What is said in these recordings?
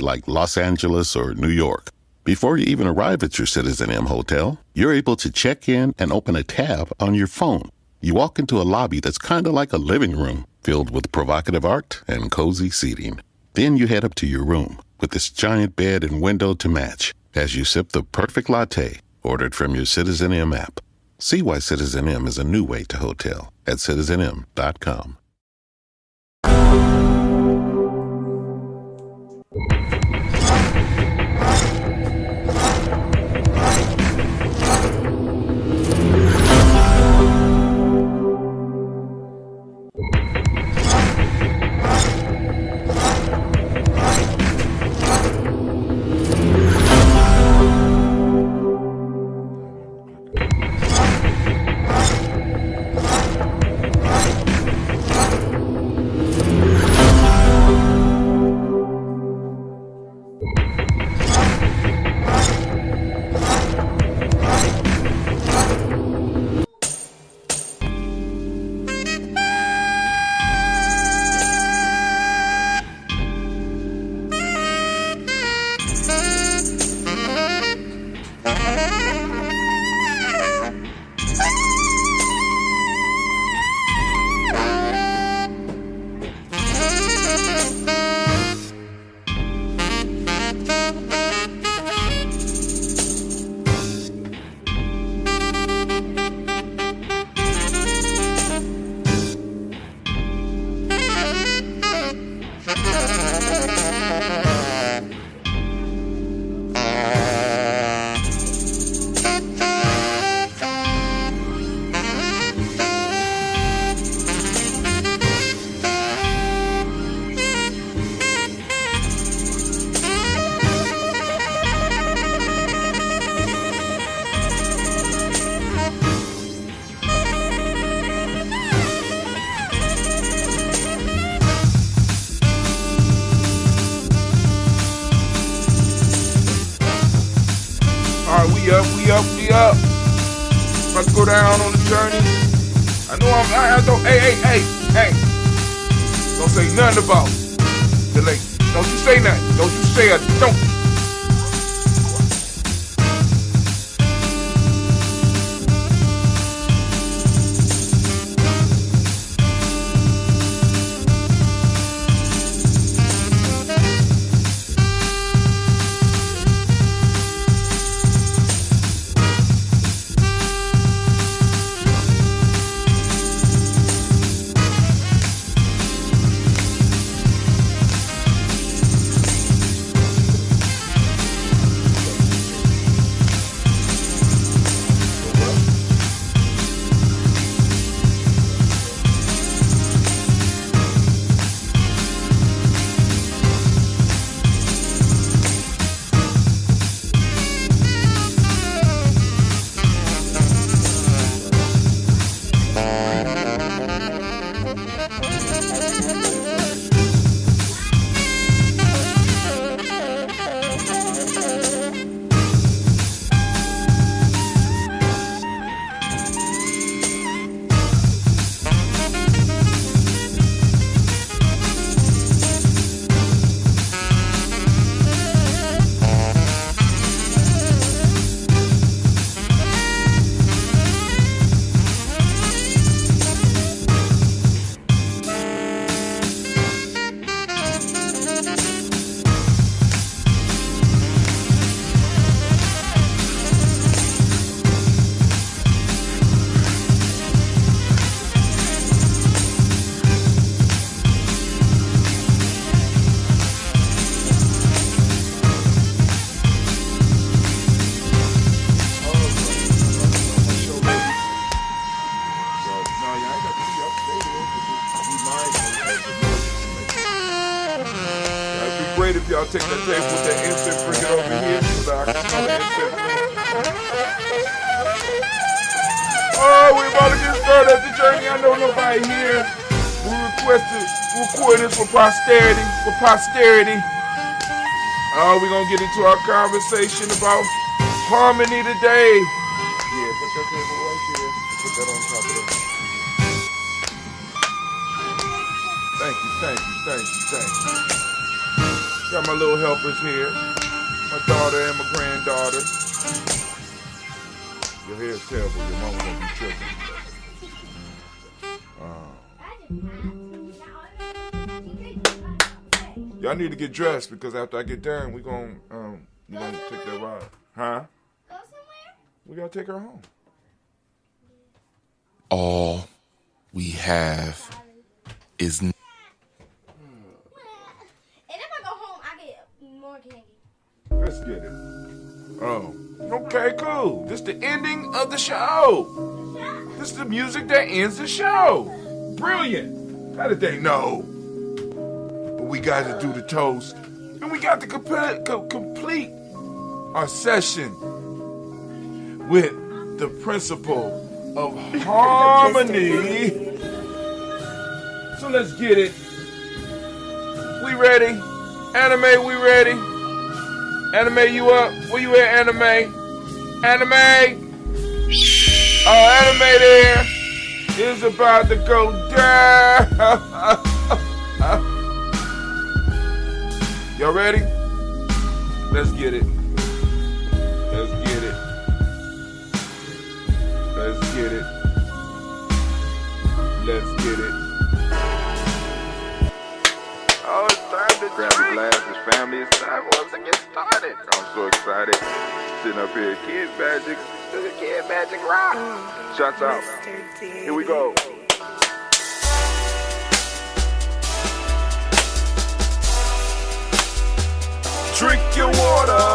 like Los Angeles or New York. Before you even arrive at your Citizen M hotel, you're able to check in and open a tab on your phone. You walk into a lobby that's kind of like a living room, filled with provocative art and cozy seating. Then you head up to your room, with this giant bed and window to match, as you sip the perfect latte ordered from your Citizen M app. See why Citizen M is a new way to hotel at citizenm.com. We up. About to go down on the journey. I know I don't, hey. Don't say nothing about delay. Don't you say nothing. Don't you say a don't. Great if y'all take that tape with that incense, bring it over here so that I can smell the incense. Oh, we about to get started at the journey. I know nobody here. We requested record this for posterity. Oh, we're gonna get into our conversation about harmony today. Yeah, put that table right there. Put that on top of that. Thank you. Got my little helpers here. My daughter and my granddaughter. Your hair's terrible. Your mama gonna be tripping. Y'all need to get dressed because after I get done, we gonna take that ride. Huh? Go somewhere? We gotta take her home. All we have is. And if I go home, I get more candy. Let's get it. Oh, okay, cool. This the ending of the show. This is the music that ends the show. Brilliant. How did they know? But we got to do the toast. And we got to complete our session with the principle of harmony. So let's get it. We ready? Anime, we ready? Anime, you up? Where you at, Anime? Anime? Oh, Anime there is about to go down. Y'all ready? Let's get it. Let's get it. Let's get it. Let's get it. Oh, it's time to grab the glasses, family. It's time for us to get started. I'm so excited. Sitting up here, Kids Magic, the Kid Magic Rock. Shots out. Here we go. Drink your water.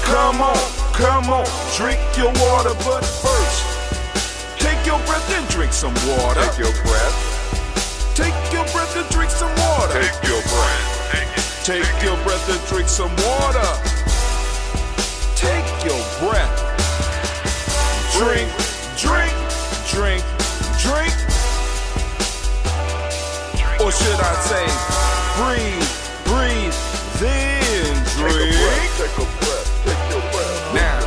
Come on, drink your water, but first, take your breath and drink some water. Take your breath. Take your breath and drink some water. Take your breath. Take your breath and drink some water. Take your breath. Drink, drink, drink, drink. Or should I say, breathe, breathe, then drink. Take a breath. Take your breath. Now,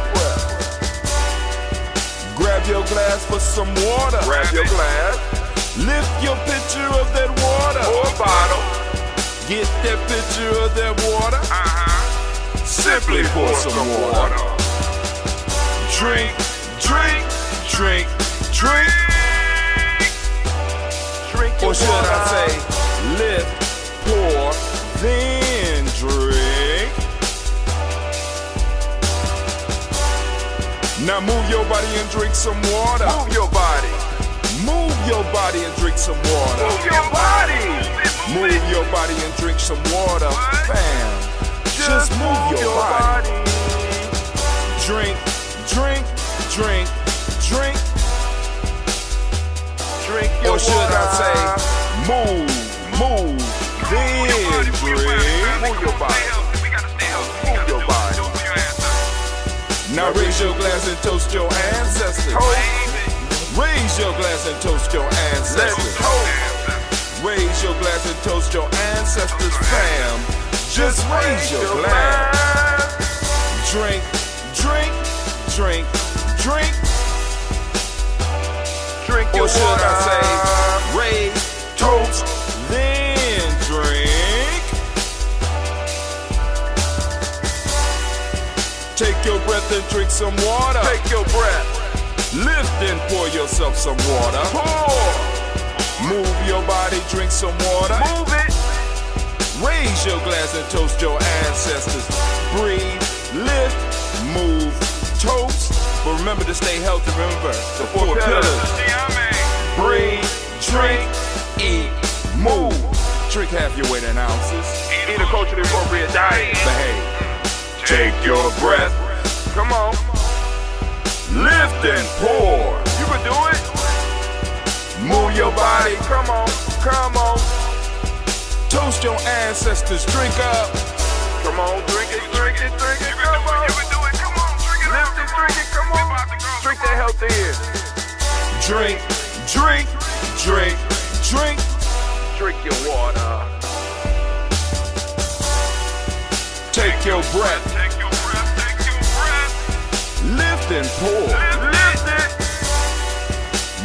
grab your glass for some water. Grab your glass. Lift your pitcher of that water. Or a bottle. Get that pitcher of that water. Simply pour some water. Drink, drink, drink, drink. Drink your Or should water. I say, lift, pour, then drink. Now move your body and drink some water. Move your body. Move your body and drink some water. Move your body. Move your body and drink some water. Bam. Just move your body. Drink, drink, drink, drink. Drink your Or should water. I say, move, then drink. Move your body. Move your body. Now raise your glass and toast your ancestors. Raise your glass and toast your Let's ancestors. toast. Raise your glass and toast your ancestors, fam. Just raise your glass. Drink, drink, drink, drink. Drink your Or should water. I say, raise, toast, then drink. Take your breath and drink some water. Take your breath. Lift and pour yourself some water. Pour. Move your body, drink some water. Move it. Raise your glass and toast your ancestors. Breathe, lift, move, toast. But remember to stay healthy. Remember the four pillars. Breathe, drink, eat, move. Drink half your weight in ounces. Eat a culturally appropriate diet. Behave. Take your breath. Come on. Lift and pour. You can do it. Move your body. Come on. Come on. Toast your ancestors. Drink up. Come on. Drink it. Drink it. Drink it. Come on. You can do it. Come on. Drink it. Lift it. Drink it. Come on. Drink that health in. Drink, drink, drink, drink. Drink your water. Take your breath. Take your breath. Take your breath. Lift and pour. Lift it.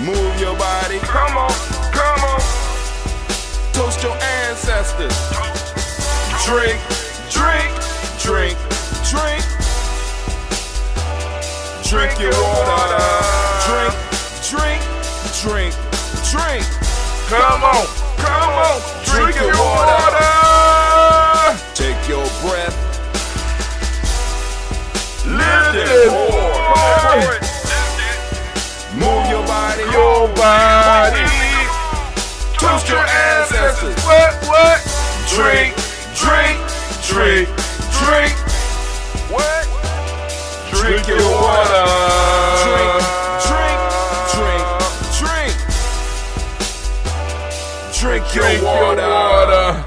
Move your body. Come on. Come on. ancestors. Drink, drink, drink, drink. Drink your water. Drink, drink, drink, drink. Come on, come on. Drink your water. Take your breath. Lift it more. Move your body. Your body. Toast your ancestors. What? Drink, drink, drink, drink. What? Drink your water. Drink, drink, drink, drink. Drink your water.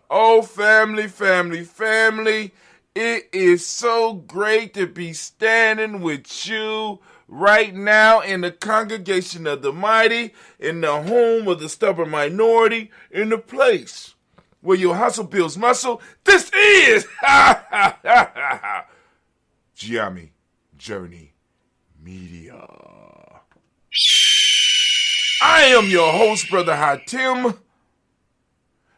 Oh, family, family, family. It is so great to be standing with you right now in the congregation of the mighty, in the home of the stubborn minority, in the place where your hustle builds muscle. This is Giami Journey Media. I am your host, Brother Hatim.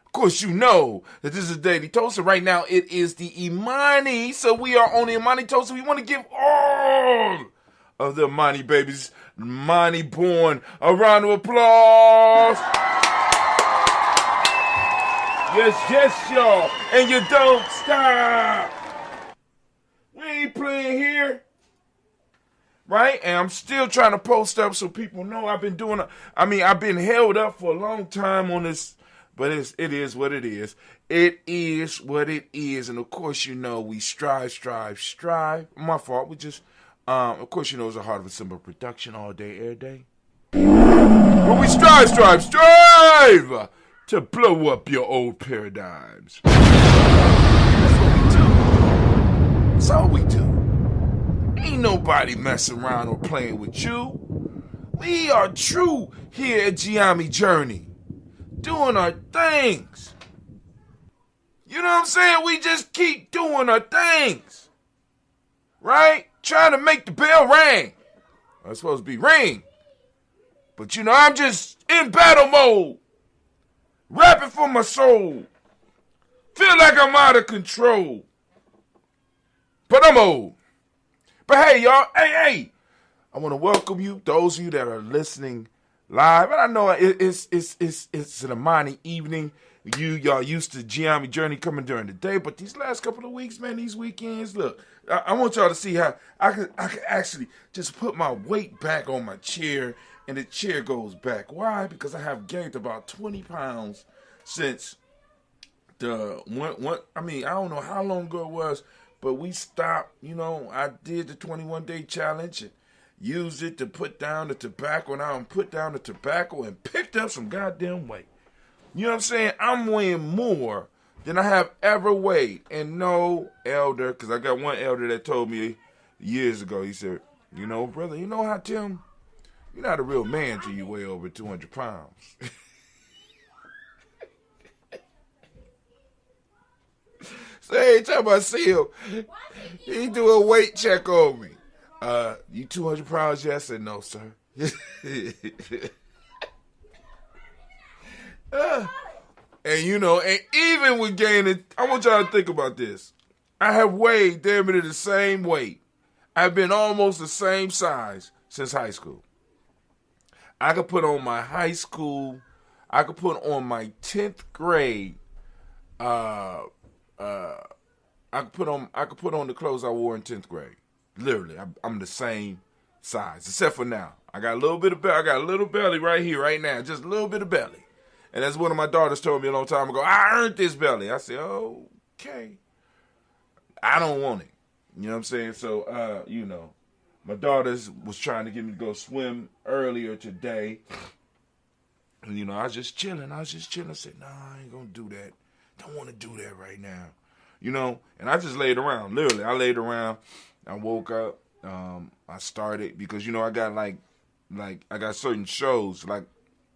Of course, you know that this is a daily toast, and right now it is the Imani. So we are on the Imani toast, and we want to give all of the Imani babies, Imani born, a round of applause. Yes, y'all. And you don't stop. We ain't playing here. Right? And I'm still trying to post up so people know I've been I've been held up for a long time on this. But it is what it is. It is what it is. And of course, you know, we strive. My fault. We just, of course, you know, it's a heart of a simple production all day, every day. But we strive to blow up your old paradigms. That's what we do. That's all we do. Ain't nobody messing around or playing with you. We are true here at Giami Journey. Doing our things. You know what I'm saying? We just keep doing our things. Right? Trying to make the bell ring. It's supposed to be ring. But you know, I'm just in battle mode. Rapping for my soul. Feel like I'm out of control. But I'm old. But hey, y'all. Hey. I want to welcome you, those of you that are listening live. And I know it's an Imani evening. Y'all used to Giami Journey coming during the day, but these last couple of weeks, man, these weekends, look, I want y'all to see how I could actually just put my weight back on my chair, and the chair goes back. Why? Because I have gained about 20 pounds since I don't know how long ago it was, but we stopped. You know, I did the 21-day challenge and used it to put down the tobacco, and I put down the tobacco and picked up some goddamn weight. You know what I'm saying? I'm weighing more than I have ever weighed. And no elder, because I got one elder that told me years ago, he said, you know, brother, you know how, Tim, you're not a real man till you weigh over 200 pounds. So every time I see him, he do a weight check on me. You 200 pounds? Yeah, I said, no, sir. And you know, and even with gaining, I want y'all to think about this. I have weighed damn near the same weight. I've been almost the same size since high school. I could put on my high school, I could put on my 10th grade, I could put on the clothes I wore in 10th grade. Literally, I'm the same size, except for now. I got a little bit of belly. I got a little belly right here, right now, just a little bit of belly. And as one of my daughters told me a long time ago, I earned this belly. I said, okay. I don't want it. You know what I'm saying? So, you know, my daughters was trying to get me to go swim earlier today. And, you know, I was just chilling. I said, nah, I ain't going to do that. Don't want to do that right now. You know, and I just laid around. Literally, I laid around. I woke up. I started because, you know, I got like I got certain shows. Like,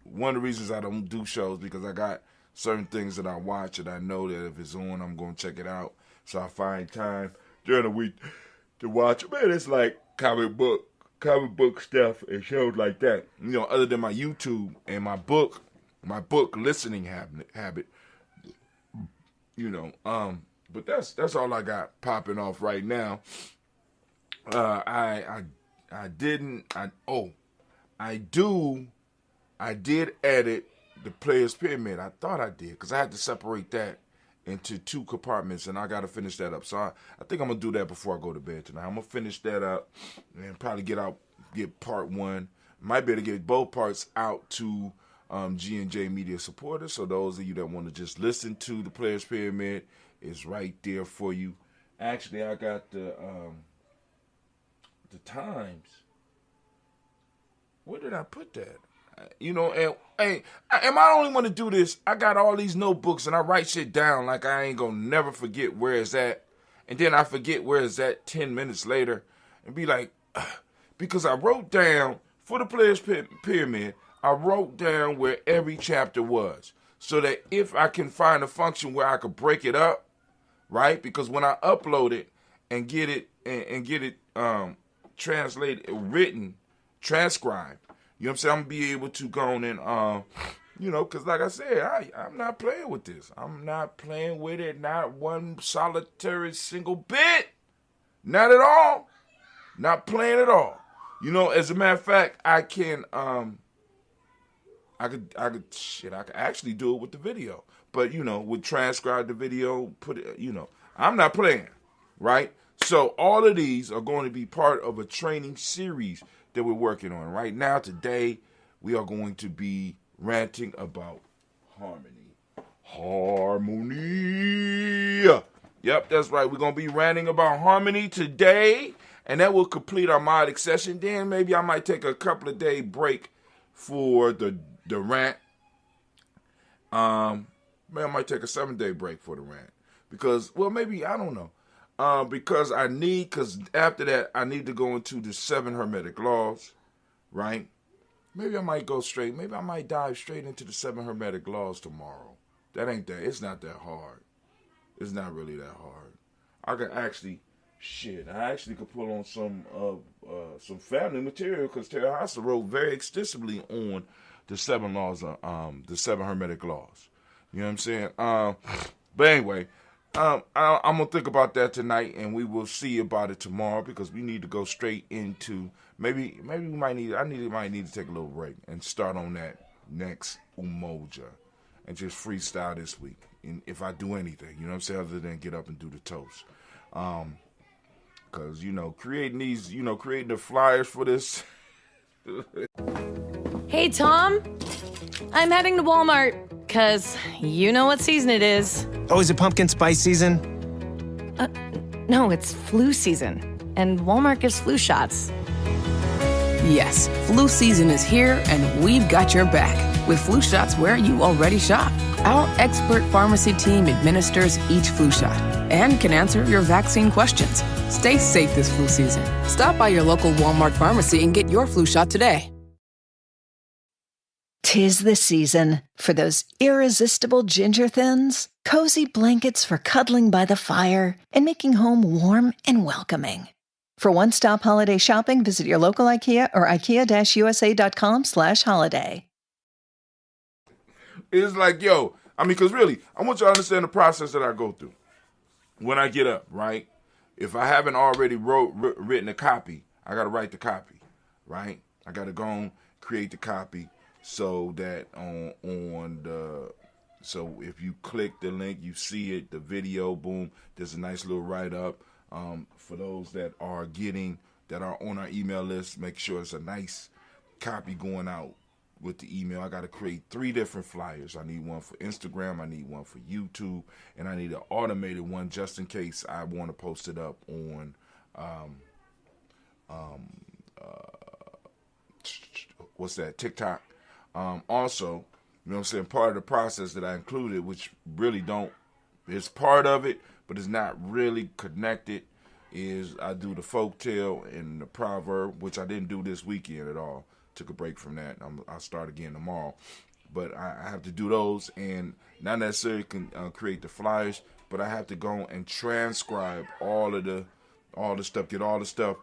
one of the reasons I don't do shows because I got certain things that I watch and I know that if it's on, I'm going to check it out. So I find time during the week to watch. Man, it's like comic book stuff and shows like that. You know, other than my YouTube and my book, my book listening habit. You know, but that's all I got popping off right now. I did edit the Players Pyramid. I thought I did because I had to separate that into 2 compartments, and I got to finish that up. So I think I'm going to do that before I go to bed tonight. I'm going to finish that up and probably get part 1. Might be able to get both parts out to G&J Media supporters. So those of you that want to just listen to the Players Pyramid, it's right there for you. Actually, I got the times. Where did I put that? You know, and hey, am I the only one to do this? I got all these notebooks and I write shit down like I ain't gonna never forget where it's at. And then I forget where it's at 10 minutes later and be like, because I wrote down for the Players Pyramid, I wrote down where every chapter was so that if I can find a function where I could break it up, right? Because when I upload it and get it translated, written, transcribed, you know what I'm saying? I'm going to be able to go on and, you know, because like I said, I'm not playing with this. I'm not playing with it, not one solitary single bit. Not at all. Not playing at all. You know, as a matter of fact, I could actually do it with the video. But, you know, would transcribe the video, put it, you know, I'm not playing, right? So all of these are going to be part of a training series that we're working on. Right now, today, we are going to be ranting about harmony. Yep, that's right. We're going to be ranting about harmony today, and that will complete our melodic session. Then maybe I might take a couple of day break for the rant. Maybe I might take a 7-day break for the rant. Because, well, maybe, I don't know. Because after that, I need to go into the 7 Hermetic Laws, right? Maybe I might dive straight into the 7 Hermetic Laws tomorrow. It's not that hard. It's not really that hard. I actually could pull on some family material because Terra Hassa wrote very extensively on the 7 laws, the 7 Hermetic Laws. You know what I'm saying? But anyway, I'm gonna think about that tonight, and we will see about it tomorrow because we need to go straight into maybe we might need to take a little break and start on that next Umoja and just freestyle this week. And if I do anything, you know what I'm saying, other than get up and do the toast, because creating the flyers for this. Hey Tom, I'm heading to Walmart. Because you know what season it is. Oh, is it pumpkin spice season? No, it's flu season. And Walmart gives flu shots. Yes, flu season is here, and we've got your back with flu shots where you already shop. Our expert pharmacy team administers each flu shot and can answer your vaccine questions. Stay safe this flu season. Stop by your local Walmart pharmacy and get your flu shot today. 'Tis the season for those irresistible ginger thins, cozy blankets for cuddling by the fire, and making home warm and welcoming. For one-stop holiday shopping, visit your local IKEA or ikea-usa.com/holiday. It's like, because really, I want you to understand the process that I go through when I get up, right? If I haven't already written a copy, I got to write the copy, right? I got to go and create the copy. So that so if you click the link, you see it, the video, boom, there's a nice little write-up. For those that are on our email list, make sure it's a nice copy going out with the email. I got to create 3 different flyers. I need one for Instagram, I need one for YouTube, and I need an automated one just in case I want to post it up on TikTok. Also, you know what I'm saying, part of the process that I included, which really is part of it, but it's not really connected, is I do the folktale and the proverb, which I didn't do this weekend at all. Took a break from that. I'll start again tomorrow. But I have to do those, and not necessarily can create the flyers, but I have to go and transcribe all the stuff, get all the stuff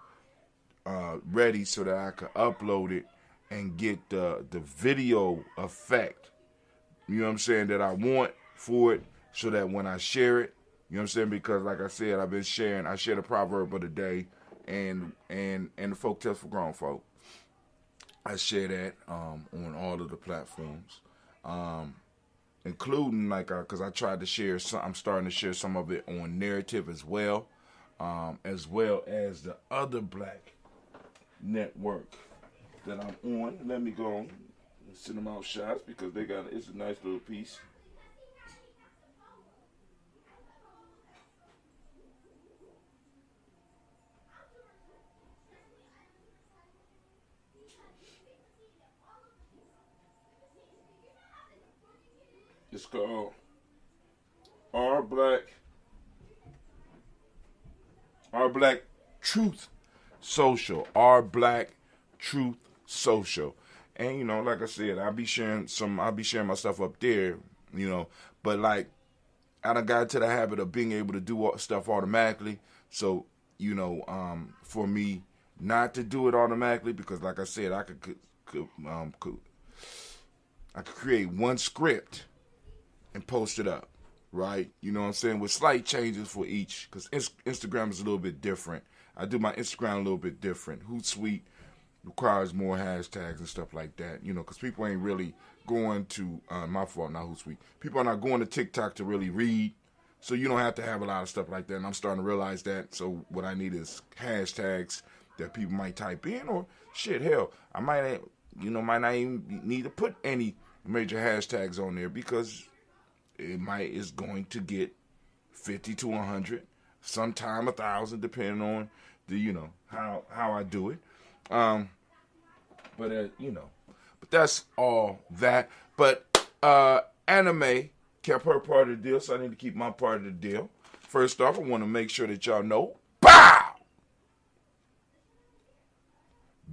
ready so that I can upload it and get the video effect you know what I'm saying, that I want for it, so that when I share it, you know what I'm saying, because like I said, I share the proverb of the day and the folk tales for grown folk. I share that on all of the platforms, including because I tried to share I'm starting to share some of it on Narrative as well as the other black network that I'm on. Let me go on and send them out shots because it's a nice little piece. It's called Our Black Truth Social. Our Black Truth Social. And like I said, I'll be sharing my stuff up there, but like I done got to the habit of being able to do stuff automatically. So, for me not to do it automatically, because like I said, I could create one script and post it up, right? You know what I'm saying? With slight changes for each, because Instagram is a little bit different. I do my Instagram a little bit different. Hootsuite requires more hashtags and stuff like that, because people ain't really going to, my fault, not Hootsuite. People are not going to TikTok to really read, so you don't have to have a lot of stuff like that, and I'm starting to realize that. So what I need is hashtags that people might type in, or hell, I might not even need to put any major hashtags on there, because is going to get 50 to 100, sometime 1,000, depending on the how I do it. But that's all that. But Anime kept her part of the deal, so I need to keep my part of the deal. First off, I want to make sure that y'all know, pow!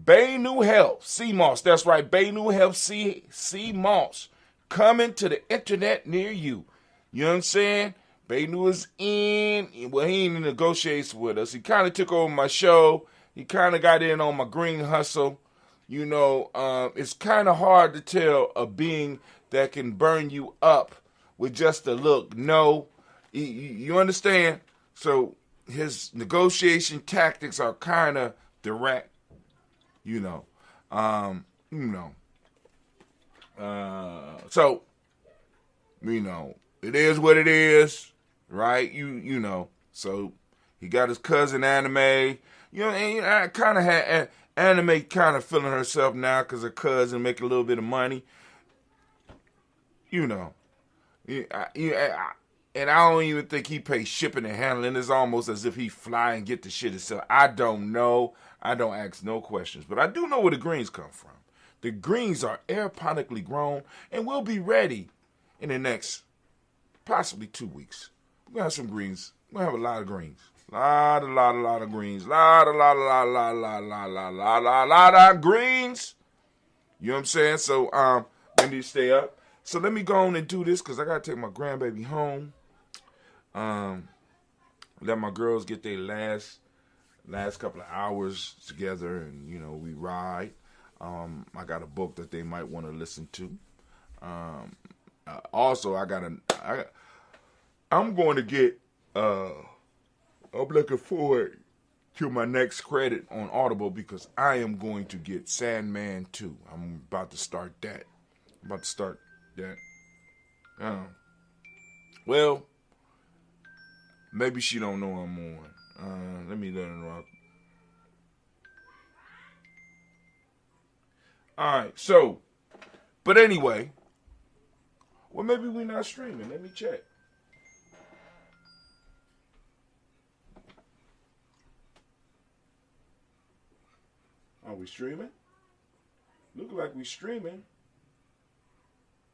Bay New Health, CMOS, that's right, Bay New Health, CMOS, coming to the internet near you. You know what I'm saying? Bay New is he ain't in negotiations with us. He kind of took over my show. He kind of got in on my green hustle. It's kind of hard to tell a being that can burn you up with just a look. No, you understand? So his negotiation tactics are kind of direct. So, it is what it is, right? So he got his cousin Anime, and I kind of had Anime kind of feeling herself now because her cousin making a little bit of money, and I don't even think he pays shipping and handling. It's almost as if he fly and get the shit himself. I don't know. I don't ask no questions, but I do know where the greens come from. The greens are aeroponically grown and will be ready in the next possibly 2 weeks. We're going to have some greens. We're going to have a lot of greens. Lot of greens. Lot of greens. You know what I'm saying? So, I need to stay up. So let me go on and do this because I got to take my grandbaby home. Let my girls get their last couple of hours together, and, we ride. I got a book that they might want to listen to. Also, I'm going to get, I'm looking forward to my next credit on Audible because I am going to get Sandman 2. I'm about to start that. Well, maybe she don't know I'm on. Let me let her know. Alright, so, but anyway, well, maybe we're not streaming. Let me check. Are we streaming? Look like we streaming.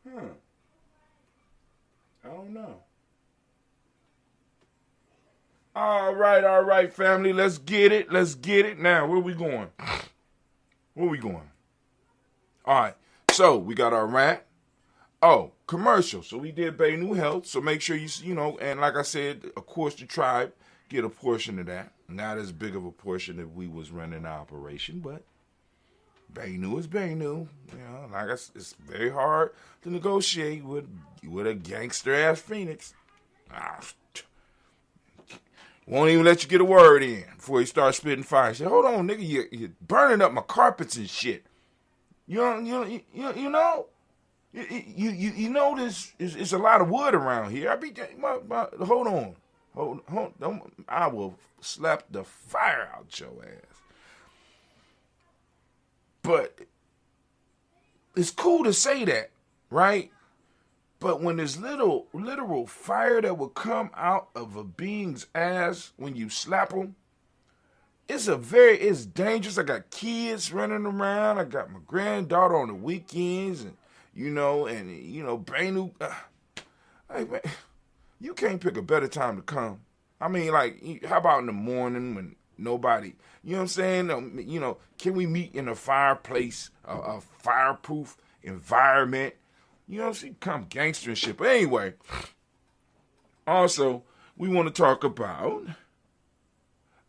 I don't know. All right, family. Let's get it. Now, where we going? All right. So, we got our rant. Oh, commercial. So, we did Bay New Health. So, make sure and like I said, of course, the tribe get a portion of that. Not as big of a portion if we was running our operation, but Banu is Banu. Like it's very hard to negotiate with a gangster-ass Phoenix. Won't even let you get a word in before he starts spitting fire. He said, hold on, nigga, you're burning up my carpets and shit. You know this is a lot of wood around here. Hold on. I will slap the fire out your ass. But it's cool to say that, right? But when there's literal fire that will come out of a being's ass when you slap them, it's dangerous. I got kids running around. I got my granddaughter on the weekends, and Banu. Hey man, you can't pick a better time to come. I mean, like, how about in the morning when nobody, you know what I'm saying? Can we meet in a fireplace, a fireproof environment? You know, she come gangster and shit. But anyway, also, we want to talk about,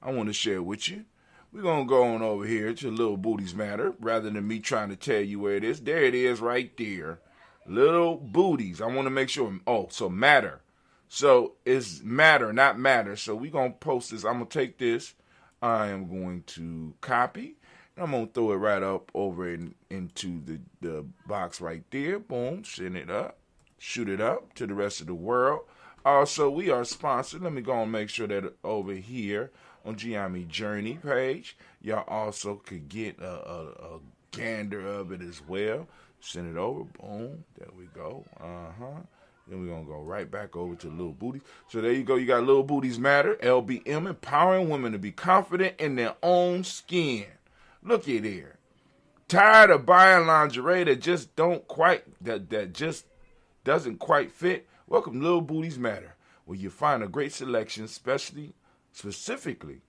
I want to share with you, we're going to go on over here to Little Booties Matter, rather than me trying to tell you where it is. There it is right there. Little Booties. I want to make sure. Oh, so Matter. So it's Matter, not Matter. So we're going to post this. I'm going to take this. I am going to copy. I'm going to throw it right up over into the box right there. Boom. Send it up. Shoot it up to the rest of the world. Also, we are sponsored. Let me go and make sure that over here on Giami Journey page, y'all also could get a gander of it as well. Send it over. Boom. There we go. Then we're going to go right back over to Little Booties. So there you go. You got Little Booties Matter. LBM, empowering women to be confident in their own skin. Look at here. Tired of buying lingerie that just doesn't quite fit? Welcome to Little Booties Matter, where you find a great selection, specifically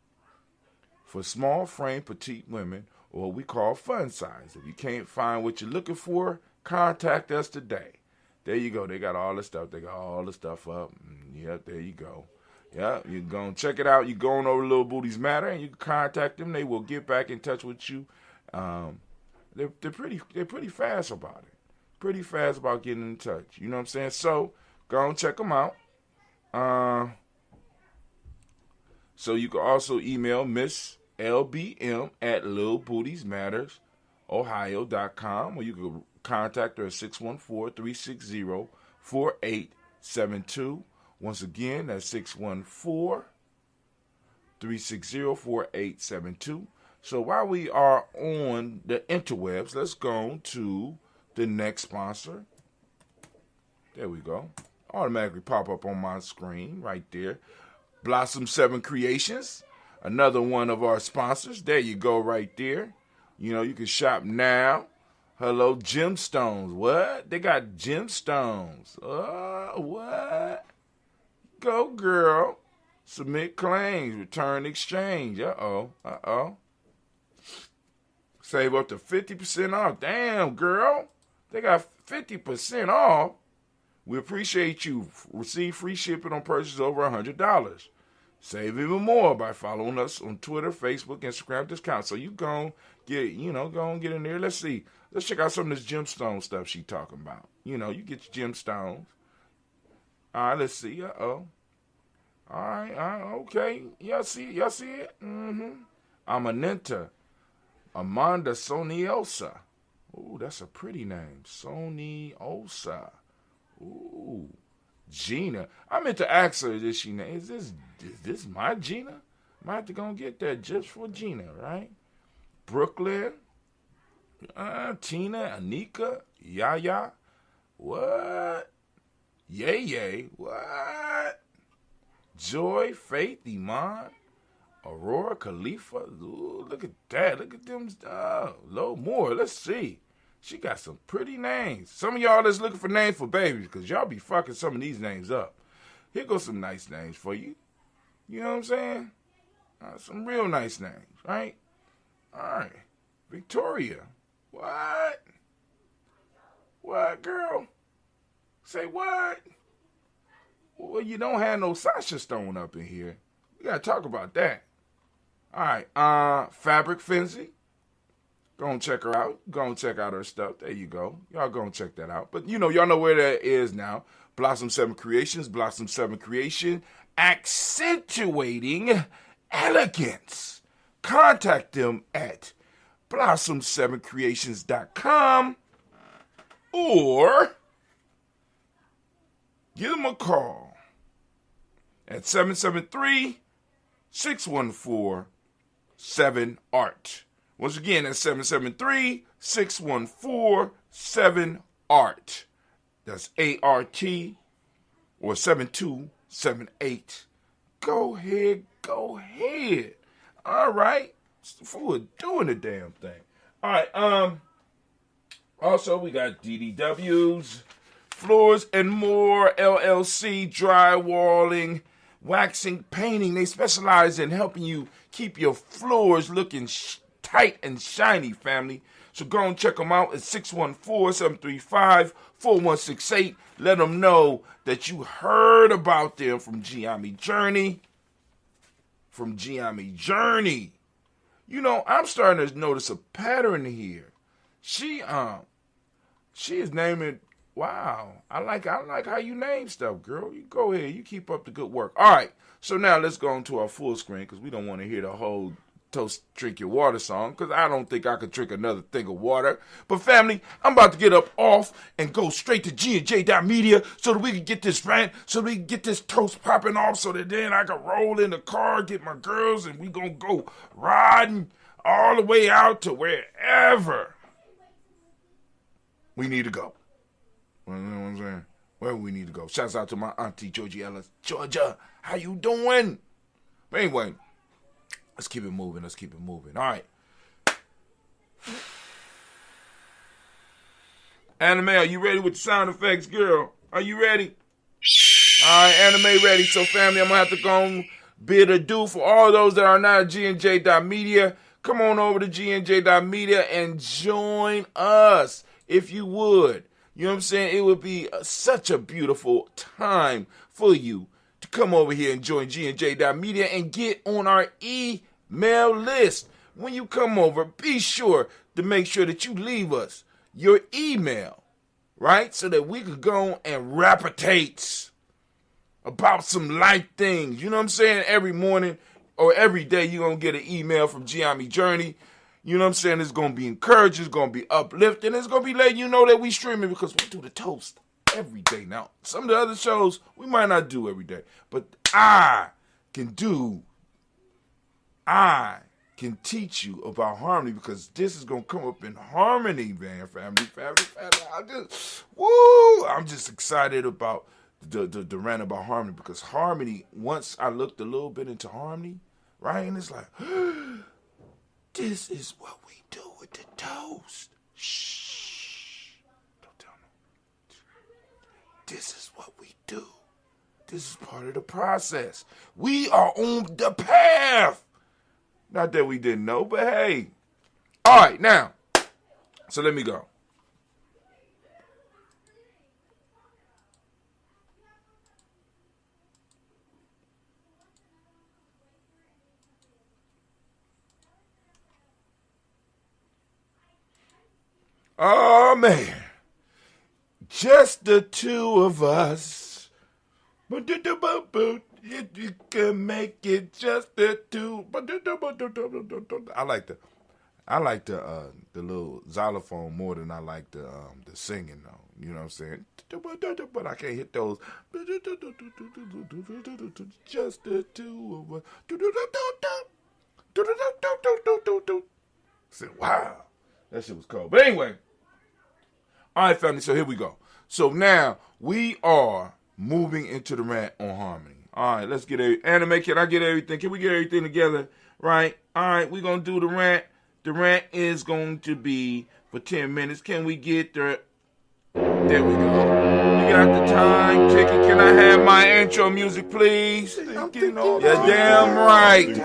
for small frame petite women, or what we call fun size. If you can't find what you're looking for, contact us today. There you go. They got all the stuff. They got all the stuff up. Yep, there you go. Yeah, you can go and check it out. You're going over to Little Booties Matter, and you can contact them. They will get back in touch with you. They're pretty fast about it. Pretty fast about getting in touch. You know what I'm saying? So go and check them out. So you can also email Miss LBM at littlebootiesmattersohio.com, or you can contact her at 614-360-4872. Once again, that's 614-360-4872. So while we are on the interwebs, let's go to the next sponsor. There we go. Automatically pop up on my screen right there. Blossom 7 Creations, another one of our sponsors. There you go right there. You can shop now. Hello, gemstones. What? They got gemstones. What? Go, girl. Submit claims. Return exchange. Uh-oh. Save up to 50% off. Damn, girl. They got 50% off. We appreciate you. Receive free shipping on purchases over $100. Save even more by following us on Twitter, Facebook, Instagram discount. So you go get in there. Let's see. Let's check out some of this gemstone stuff she talking about. You get your gemstones. All right, let's see. All right, okay. Y'all see it? Amanita. Amanda Soniosa. Ooh, that's a pretty name. Soniosa. Ooh. Gina. I meant to ask her, is this my Gina? Might have to go and get that just for Gina, right? Brooklyn. Tina, Anika, Yaya. What? Yay. What? Joy, Faith, Iman, Aurora, Khalifa. Ooh, look at that. Look at them. Low more. Let's see. She got some pretty names. Some of y'all that's looking for names for babies, because y'all be fucking some of these names up. Here goes some nice names for you. You know what I'm saying? Some real nice names, right? All right. Victoria. What? What, girl? Say what? Well, you don't have no Sasha Stone up in here. We got to talk about that. All right. Fabric Fenzy. Go and check her out. Go and check out her stuff. There you go. Y'all go and check that out. But, y'all know where that is now. Blossom 7 Creations, Blossom 7 Creation, accentuating elegance. Contact them at blossom7creations.com or give them a call at 773-614-7ART. Once again, that's 773-614-7ART. That's ART or 7278. Go ahead. All right. It's the fool of doing the damn thing. All right. Also, we got DDW's Floors and More LLC, drywalling, waxing, painting. They specialize in helping you keep your floors looking tight and shiny, family. So go and check them out at 614-735-4168. Let them know that you heard about them from Giami Journey. I'm starting to notice a pattern here. She is naming. Wow, I like how you name stuff, girl. You go ahead, you keep up the good work. All right, so now let's go into our full screen because we don't want to hear the whole Toast Drink Your Water song because I don't think I could drink another thing of water. But family, I'm about to get up off and go straight to G&J.media so that we can get this rant, so we can get this toast popping off so that then I can roll in the car, get my girls, and we gonna go riding all the way out to wherever we need to go. You know what I'm saying? Where we need to go. Shouts out to my auntie, Georgie Ellis. Georgia, how you doing? But anyway, let's keep it moving. All right. Anime, are you ready with the sound effects, girl? Are you ready? All right, Anime ready. So, family, I'm going to have to go and bid adieu for all those that are not at GNJ.media. Come on over to GNJ.media and join us if you would. You know what I'm saying? It would be such a beautiful time for you to come over here and join GNJ.media and get on our email list. When you come over, be sure to make sure that you leave us your email, right? So that we could go and rapatate about some life things. You know what I'm saying? Every morning or every day, you're going to get an email from Giami Journey. You know what I'm saying? It's going to be encouraging. It's going to be uplifting. It's going to be letting you know that we streaming because we do the toast every day. Now, some of the other shows we might not do every day. But I can teach you about harmony because this is going to come up in harmony, man. Family. I'm just excited about the rant about harmony because harmony, once I looked a little bit into harmony, right? And it's like... This is what we do with the toast. Shh. Don't tell them. This is what we do. This is part of the process. We are on the path. Not that we didn't know, but hey. All right, now. So let me go. Oh, man. Just the two of us. If you can make it just the two. I like the little xylophone more than I like the singing, though. You know what I'm saying? But I can't hit those. Just the two of us. I said, wow. That shit was cold. But anyway. All right, family, so here we go. So now we are moving into the rant on harmony. All right, let's get it. Anime, can I get everything? Can we get everything together? Right? All right, we're going to do the rant. The rant is going to be for 10 minutes. Can we get the... There we go. We got the time ticket. Can I have my intro music, please? You're damn right.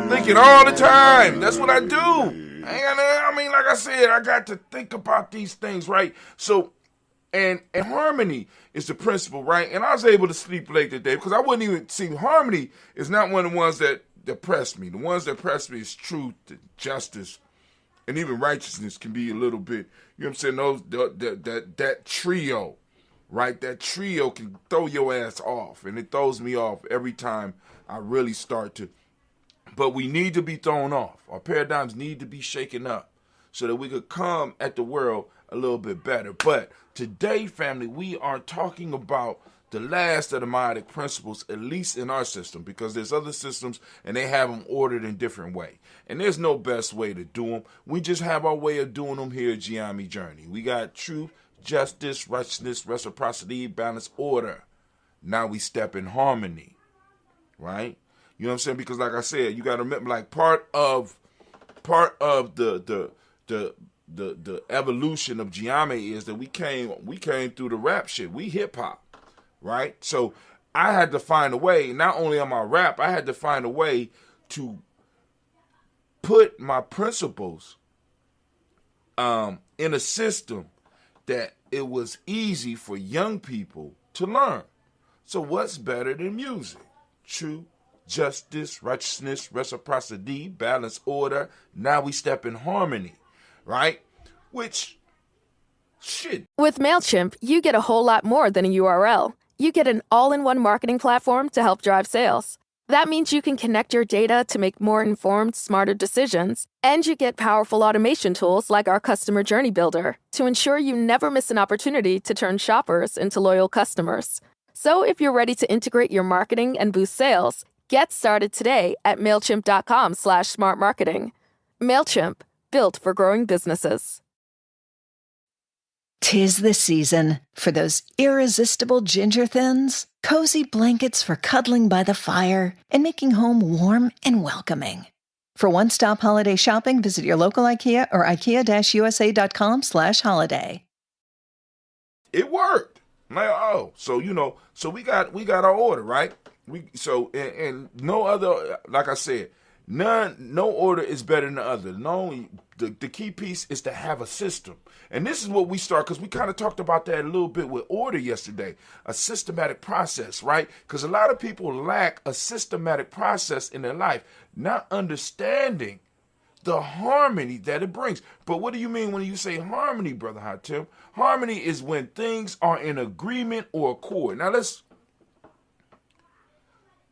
Thinking all the time. That's what I do. I mean, like I said, I got to think about these things, right? So, and harmony is the principle, right? And I was able to sleep late today because I wouldn't even see harmony is not one of the ones that that press me. The ones that press me is truth, justice, and even righteousness can be a little bit, you know what I'm saying? That trio, right? That trio can throw your ass off, and it throws me off every time I really start to. But we need to be thrown off. Our paradigms need to be shaken up so that we could come at the world a little bit better. But today, family, we are talking about the last of the meiotic principles, at least in our system, because there's other systems and they have them ordered in different way. And there's no best way to do them. We just have our way of doing them here at Giammi Journey. We got truth, justice, righteousness, reciprocity, balance, order. Now we step in harmony, right? You know what I'm saying? Because like I said, you got to remember, like part of the evolution of Giammi is that we came through the rap shit. We hip hop. Right? So I had to find a way, not only on my rap, I had to find a way to put my principles in a system that it was easy for young people to learn. So what's better than music? Truth, justice, righteousness, reciprocity, balance, order. Now we step in harmony, right? Which, shit. With MailChimp, you get a whole lot more than a URL. You get an all-in-one marketing platform to help drive sales. That means you can connect your data to make more informed, smarter decisions. And you get powerful automation tools like our Customer Journey Builder to ensure you never miss an opportunity to turn shoppers into loyal customers. So if you're ready to integrate your marketing and boost sales, get started today at MailChimp.com/smartmarketing. MailChimp, built for growing businesses. 'Tis the season for those irresistible ginger thins, cozy blankets for cuddling by the fire, and making home warm and welcoming. For one-stop holiday shopping, visit your local IKEA or ikea-usa.com/holiday. It worked. Like, so we got our order, right? And no other, like I said, no order is better than the other. No, the key piece is to have a system. And this is what we start, because we kind of talked about that a little bit with order yesterday, a systematic process, right? Because a lot of people lack a systematic process in their life, not understanding the harmony that it brings. But what do you mean when you say harmony, Brother Hatim? Harmony is when things are in agreement or accord. Now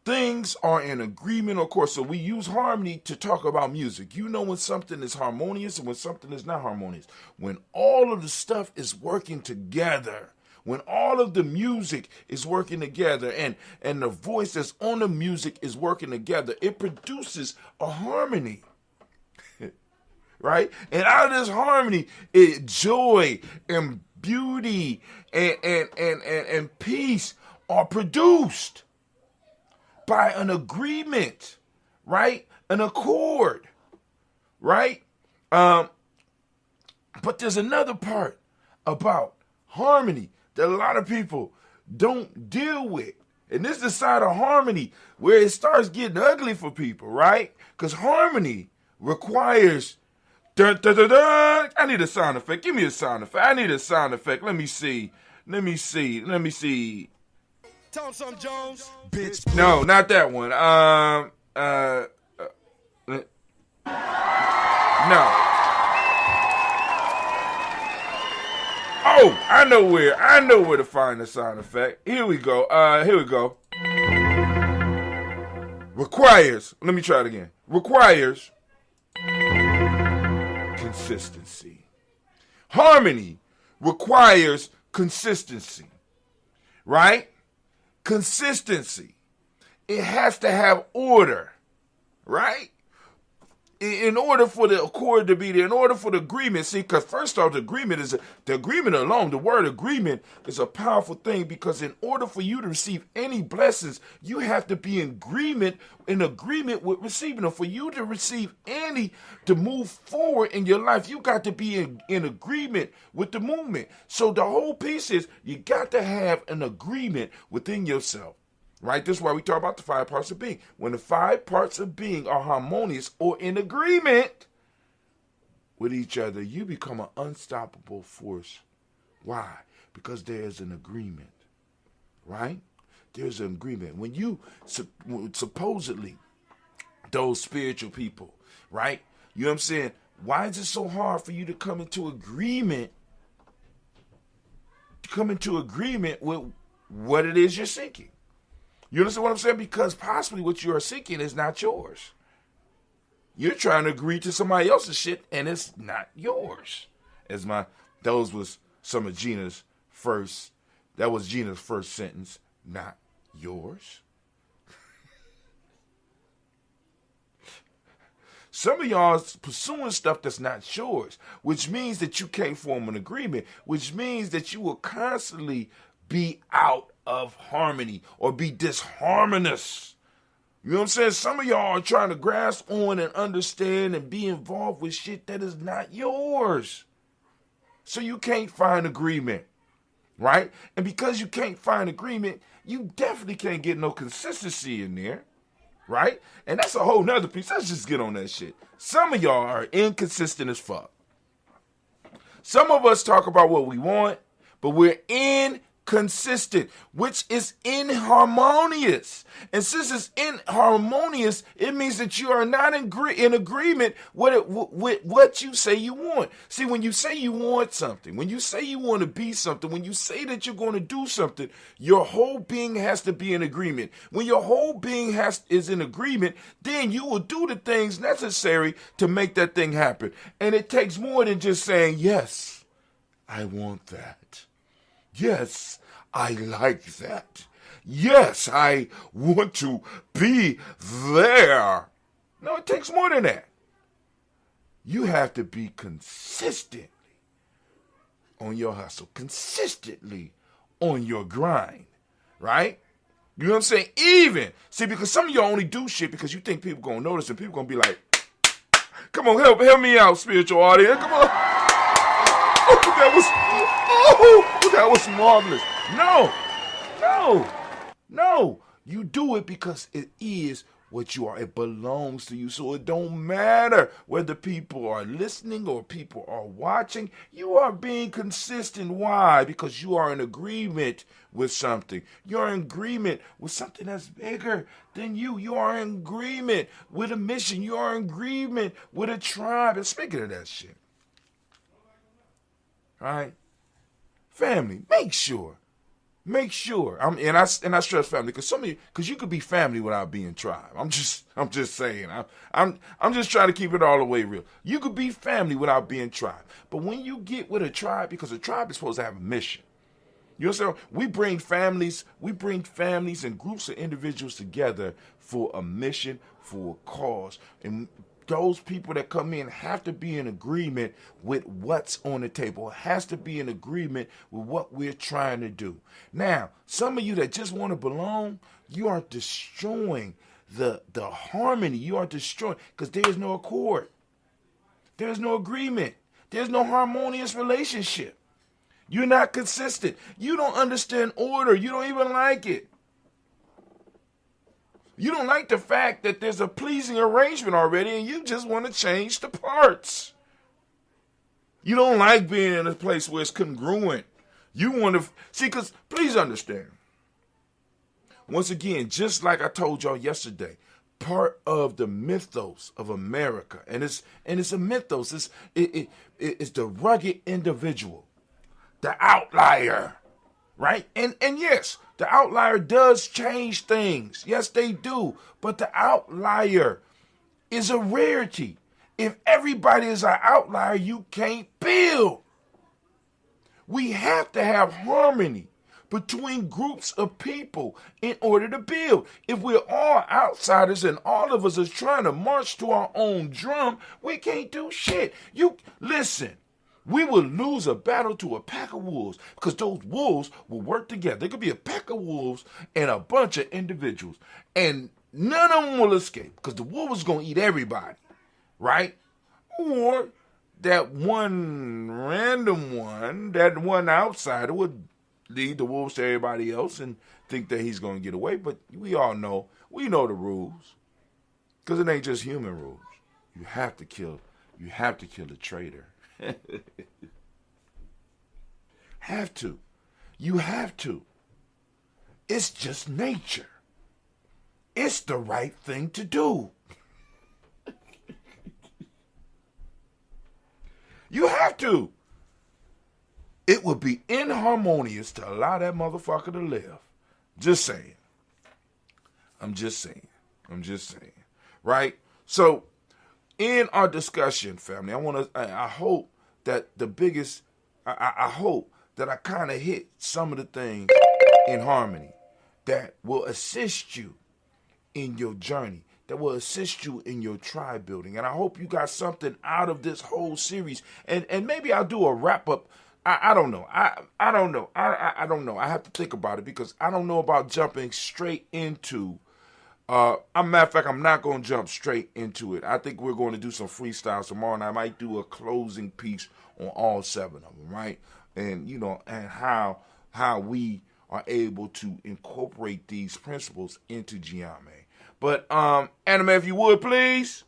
things are in agreement, of course. So we use harmony to talk about music. You know when something is harmonious and when something is not harmonious. When all of the stuff is working together. When all of the music is working together and the voice that's on the music is working together, it produces a harmony. Right? And out of this harmony, joy and beauty and peace are produced by an agreement, right? An accord, right? But there's another part about harmony that a lot of people don't deal with. And this is the side of harmony where it starts getting ugly for people, right? Because harmony requires dun, dun, dun, dun. I need a sound effect. Give me a sound effect. I need a sound effect. Let me see. Tell him something, Jones. Bitch. No, not that one. No. Oh, I know where to find the sound effect. Here we go. Requires. Let me try it again. Requires consistency. Harmony requires consistency. Right? Consistency. It has to have order, right? In order for the accord to be there, in order for the agreement, see, because first off, the agreement alone, the word agreement is a powerful thing, because in order for you to receive any blessings, you have to be in agreement with receiving them. For you to receive to move forward in your life, you got to be in agreement with the movement. So the whole piece is you got to have an agreement within yourself. Right? This is why we talk about the 5 parts of being. When the 5 parts of being are harmonious or in agreement with each other, you become an unstoppable force. Why? Because there's an agreement. Right? There's an agreement. When you supposedly those spiritual people, right? You know what I'm saying? Why is it so hard for you to come into agreement with what it is you're seeking? You understand what I'm saying? Because possibly what you are seeking is not yours. You're trying to agree to somebody else's shit, and it's not yours. Those was some of Gina's first. That was Gina's first sentence. Not yours. Some of y'all is pursuing stuff that's not yours, which means that you can't form an agreement, which means that you will constantly be out of harmony or be disharmonious. You know what I'm saying? Some of y'all are trying to grasp on and understand and be involved with shit that is not yours. So you can't find agreement, right? And because you can't find agreement, you definitely can't get no consistency in there, right? And that's a whole nother piece. Let's just get on that shit. Some of y'all are inconsistent as fuck. Some of us talk about what we want, but we're inconsistent, which is inharmonious. And since it's inharmonious, it means that you are not in agreement with what you say you want. See, when you say you want something, when you say you want to be something, when you say that you're going to do something, your whole being has to be in agreement. When your whole being is in agreement, then you will do the things necessary to make that thing happen. And it takes more than just saying, yes, I want that. Yes, I like that. Yes, I want to be there. No, it takes more than that. You have to be consistently on your hustle, consistently on your grind, right? You know what I'm saying? Because some of y'all only do shit because you think people gonna notice and people gonna be like, come on, help me out, spiritual audience. Come on. That was marvelous. No. You do it because it is what you are. It belongs to you. So it don't matter whether people are listening or people are watching. You are being consistent. Why? Because you are in agreement with something. You're in agreement with something that's bigger than you. You are in agreement with a mission. You are in agreement with a tribe. And speaking of that shit, all right? Family, make sure. And I stress family because you could be family without being tribe. I'm just saying. I'm just trying to keep it all the way real. You could be family without being tribe. But when you get with a tribe, because a tribe is supposed to have a mission. You know what I'm saying? We bring families and groups of individuals together for a mission, for a cause. And those people that come in have to be in agreement with what's on the table. It has to be in agreement with what we're trying to do. Now, some of you that just want to belong, you are destroying the harmony. You are destroying because there's no accord. There's no agreement. There's no harmonious relationship. You're not consistent. You don't understand order. You don't even like it. You don't like the fact that there's a pleasing arrangement already and you just want to change the parts. You don't like being in a place where it's congruent. You want to, because please understand. Once again, just like I told y'all yesterday, part of the mythos of America, and it's a mythos, it's the rugged individual, the outlier, right? And yes, the outlier does change things. Yes, they do. But the outlier is a rarity. If everybody is an outlier, you can't build. We have to have harmony between groups of people in order to build. If we're all outsiders and all of us is trying to march to our own drum, we can't do shit. Listen. We will lose a battle to a pack of wolves because those wolves will work together. There could be a pack of wolves and a bunch of individuals, and none of them will escape because the wolf is going to eat everybody, right? Or that one random one, that one outsider would lead the wolves to everybody else and think that he's going to get away. But we know the rules because it ain't just human rules. You have to kill the traitor. You have to. It's just nature. It's the right thing to do. You have to. It would be inharmonious to allow that motherfucker to live. Just saying. I'm just saying. Right? So, in our discussion, family, I hope that I hope that I kind of hit some of the things in harmony that will assist you in your journey, that will assist you in your tribe building. And I hope you got something out of this whole series. And maybe I'll do a wrap up. I don't know. I don't know. I don't know. I have to think about it because I don't know about jumping straight into matter of fact, I'm not going to jump straight into it. I think we're going to do some freestyles tomorrow, and I might do a closing piece on all 7 of them, right? And, and how we are able to incorporate these principles into Giame. But, Anime, if you would, please.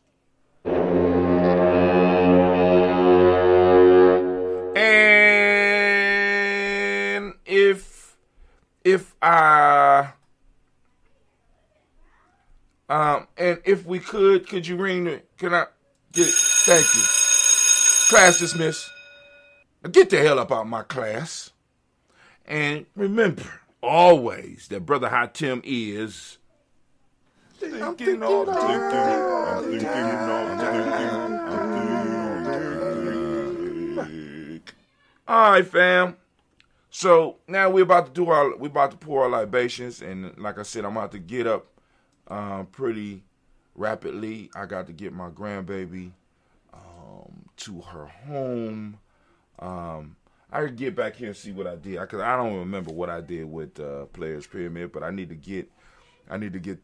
And if we could you ring the, thank you. Class dismissed. Get the hell up out of my class. And remember, always, that Brother Hatim is... I'm thinking. All right, fam. So now we're about to pour our libations, and like I said, I'm about to get up pretty rapidly. I got to get my grandbaby to her home. I could get back here and see what I did, because I don't remember what I did with Players Pyramid, but I need to get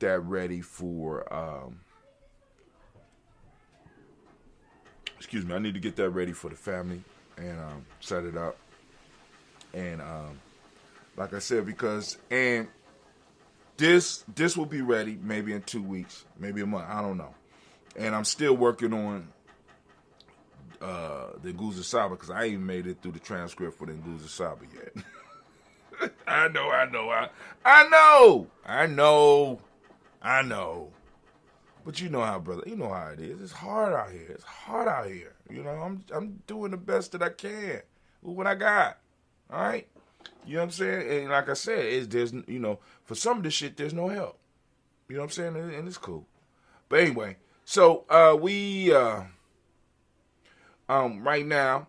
that ready for I need to get that ready for the family and set it up. And like I said, because this will be ready maybe in 2 weeks, maybe a month, I don't know. And I'm still working on the Nguza Saba, because I ain't even made it through the transcript for the Nguza Saba yet. I know. But you know how, brother, you know how it is. It's hard out here. I'm doing the best that I can with what I got. All right? You know what I'm saying? And like I said, there's for some of this shit, there's no help. You know what I'm saying? And it's cool. But anyway, so we right now,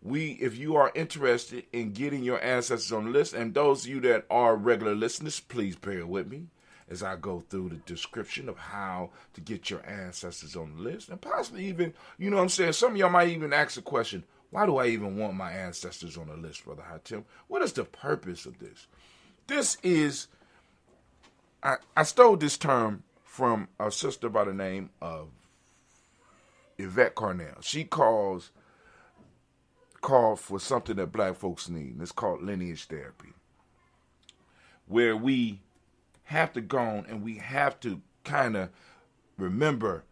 if you are interested in getting your ancestors on the list, and those of you that are regular listeners, please bear with me as I go through the description of how to get your ancestors on the list, and possibly even, you know what I'm saying, some of y'all might even ask the question, why do I even want my ancestors on the list, Brother Hatim? What is the purpose of this? This is, I stole this term from a sister by the name of Yvette Carnell. She called for something that black folks need, and it's called lineage therapy, where we have to go on and we have to kind of remember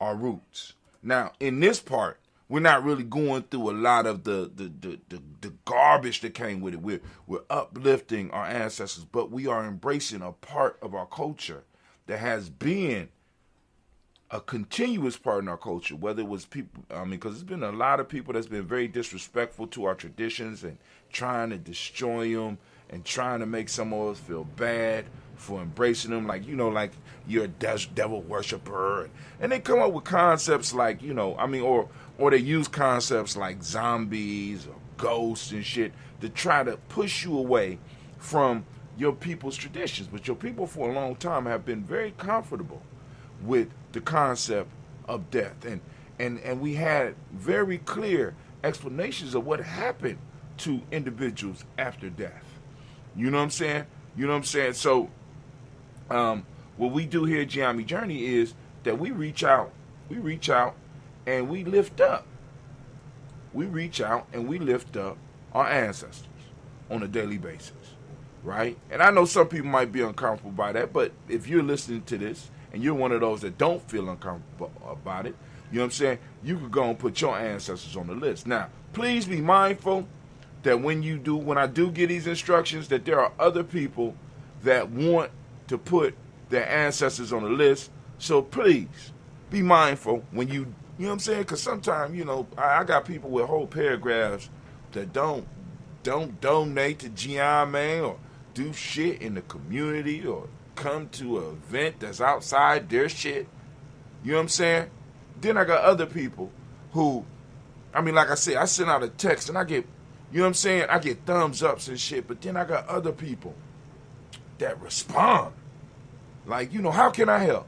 our roots. Now, in this part, we're not really going through a lot of the garbage that came with it. We're uplifting our ancestors, but we are embracing a part of our culture that has been a continuous part in our culture, whether it was people, because there's been a lot of people that's been very disrespectful to our traditions and trying to destroy them and trying to make some of us feel bad for embracing them, like you're a devil worshiper, and they come up with concepts like, or they use concepts like zombies or ghosts and shit to try to push you away from your people's traditions. But your people for a long time have been very comfortable with the concept of death, and we had very clear explanations of what happened to individuals after death. You know what I'm saying? So what we do here at Giame Journey is that we reach out and we lift up. We reach out and we lift up our ancestors on a daily basis, right? And I know some people might be uncomfortable by that, but if you're listening to this and you're one of those that don't feel uncomfortable about it, you know what I'm saying, you could go and put your ancestors on the list. Now, please be mindful that when I do get these instructions, that there are other people that want to put their ancestors on the list. So please be mindful when you You know what I'm saying? Because sometimes, I got people with whole paragraphs that don't donate to GI, or do shit in the community, or come to an event that's outside their shit. You know what I'm saying? Then I got other people who, like I said, I send out a text and I get, you know what I'm saying? I get thumbs ups and shit. But then I got other people that respond. Like, how can I help?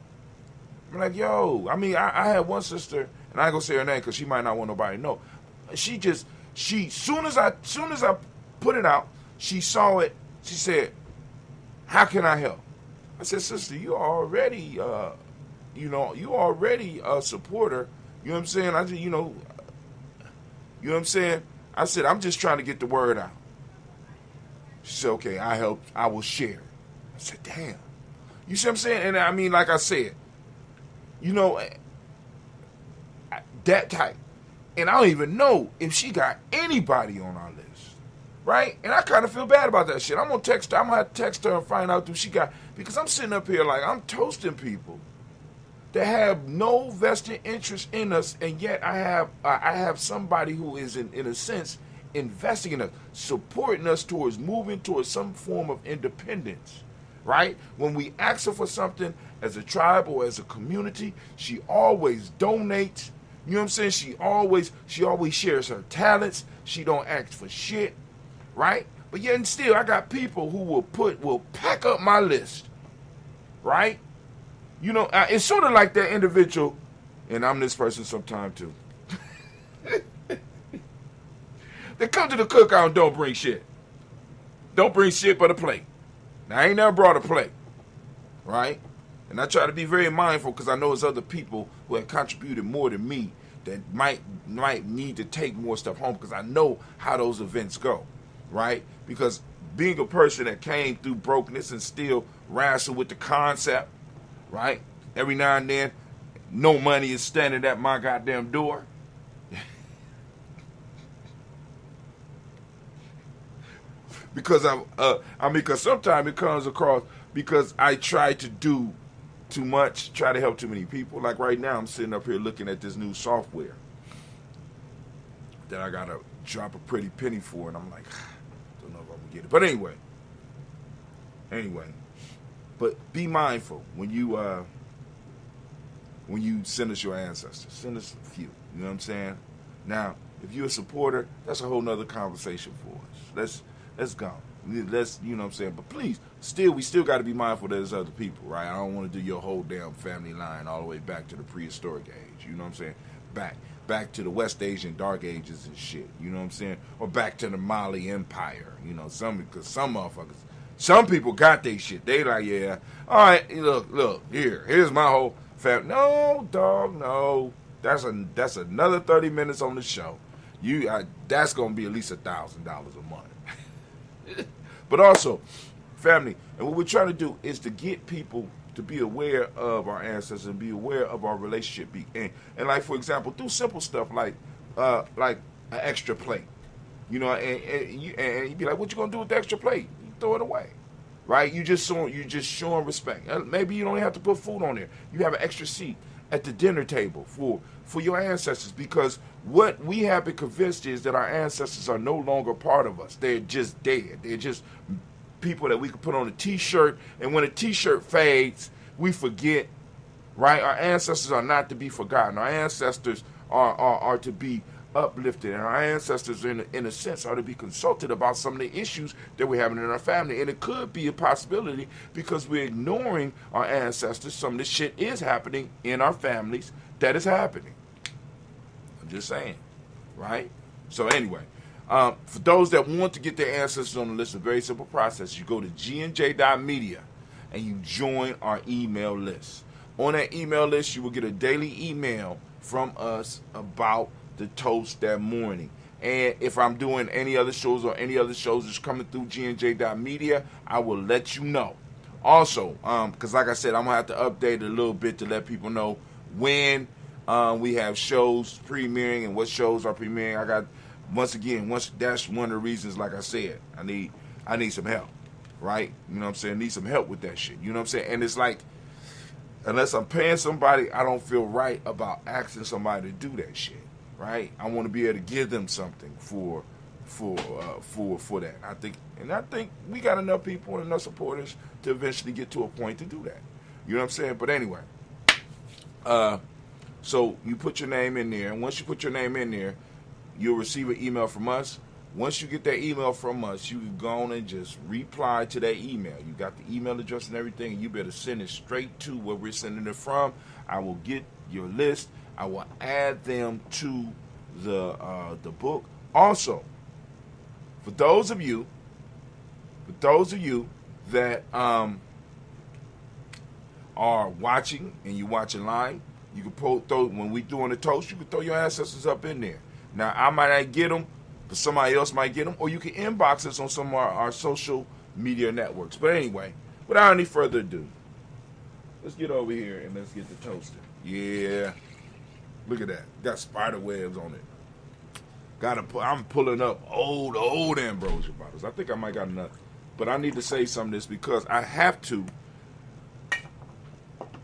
I'm like, yo, I had one sister, and I ain't gonna say her name because she might not want nobody to know. Soon as I put it out, she saw it. She said, how can I help? I said, sister, you already a supporter. You know what I'm saying? I just, you know what I'm saying? I said, I'm just trying to get the word out. She said, okay, I will share. I said, damn. You see what I'm saying? And like I said, that type. And I don't even know if she got anybody on our list. Right? And I kind of feel bad about that shit. I'm going to text her. I'm going to have to text her and find out who she got. Because I'm sitting up here like I'm toasting people that have no vested interest in us, and yet I have somebody who is, in a sense, investing in us, supporting us towards moving towards some form of independence. Right? When we ask her for something as a tribe or as a community, she always donates. You know what I'm saying? She always shares her talents. She don't ask for shit. Right? But yet and still, I got people who will pack up my list. Right? It's sort of like that individual, and I'm this person sometime too. They come to the cookout and don't bring shit. Don't bring shit but a plate. Now, I ain't never brought a plate, right? And I try to be very mindful because I know there's other people who have contributed more than me that might need to take more stuff home because I know how those events go, right? Because being a person that came through brokenness and still wrestle with the concept, right? Every now and then, no money is standing at my goddamn door. Because because sometimes it comes across because I try to do too much, try to help too many people. Like right now, I'm sitting up here looking at this new software that I gotta drop a pretty penny for, and I'm like, don't know if I'm gonna get it. But anyway, but be mindful when you send us your ancestors. Send us a few. You know what I'm saying? Now, if you're a supporter, that's a whole nother conversation for us. Let's go. Let's, you know what I'm saying? But please, we still got to be mindful that there's other people, right? I don't want to do your whole damn family line all the way back to the prehistoric age. You know what I'm saying? Back to the West Asian Dark Ages and shit. You know what I'm saying? Or back to the Mali Empire. Because some motherfuckers, some people got their shit. They like, yeah, all right, look, here's my whole family. No, dog, no. That's another 30 minutes on the show. That's gonna be at least $1,000 a month. But also, family, and what we're trying to do is to get people to be aware of our ancestors and be aware of our relationship. And like, for example, do simple stuff like an extra plate. And you'd be like, what you gonna do with the extra plate? You throw it away. Right? You just showing respect. Maybe you don't have to put food on there. You have an extra seat at the dinner table for your ancestors, because what we have been convinced is that our ancestors are no longer part of us. They're just dead. They're just people that we can put on a t-shirt, and when a t-shirt fades, we forget, right? Our ancestors are not to be forgotten. Our ancestors are to be uplifted, and our ancestors, in a sense, are to be consulted about some of the issues that we're having in our family. And it could be a possibility because we're ignoring our ancestors. Some of this shit is happening in our families that is happening. I'm just saying, right? So anyway, for those that want to get their ancestors on the list, a very simple process. You go to gnj.media and you join our email list. On that email list, you will get a daily email from us about the toast that morning. And if I'm doing any other shows or any other shows that's coming through gnj.media, I will let you know. Also, because like I said, I'm going to have to update it a little bit to let people know when we have shows premiering and what shows are premiering. I got, that's one of the reasons, like I said, I need some help, right? You know what I'm saying? I need some help with that shit. You know what I'm saying? And it's like, unless I'm paying somebody, I don't feel right about asking somebody to do that shit, right? I want to be able to give them something for that. I think we got enough people and enough supporters to eventually get to a point to do that. You know what I'm saying? But anyway, so you put your name in there, and once you put your name in there, you'll receive an email from us. Once you get that email from us, you can go on and just reply to that email. You got the email address and everything, and you better send it straight to where we're sending it from. I will get your list. I will add them to the book. Also, for those of you that are watching and you're watching live, you can throw, when we doing the toast, you can throw your ancestors up in there. Now, I might not get them, but somebody else might get them, or you can inbox us on some of our social media networks. But anyway, without any further ado, let's get over here and let's get the toaster. Yeah, look at that. Got spider webs on it. I'm pulling up old ambrosia bottles. I think I might got enough, but I need to say some of this because I have to.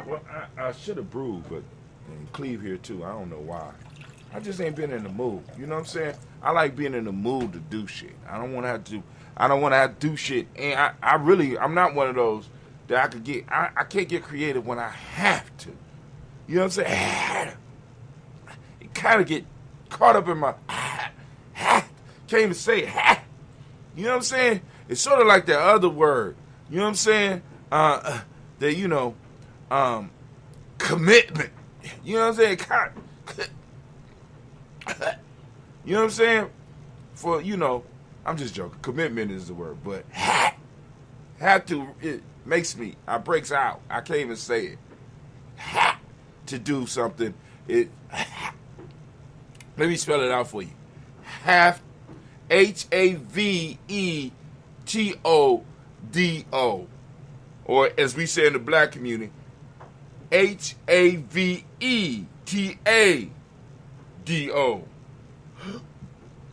Well, I should have brewed, but and Cleve here too. I don't know why. I just ain't been in the mood. You know what I'm saying? I like being in the mood to do shit. I don't want to have to do shit. And I'm not one of those that I could get. I can't get creative when I have to. You know what I'm saying? It kind of get caught up in my. Can't even say it. You know what I'm saying? It's sort of like that other word. You know what I'm saying? Commitment. You know what I'm saying? You know what I'm saying? I'm just joking. Commitment is the word, but have to, it makes me, I breaks out. I can't even say it. To do something. Let me spell it out for you. Have, HAVETODO. Or as we say in the black community, HAVETADO.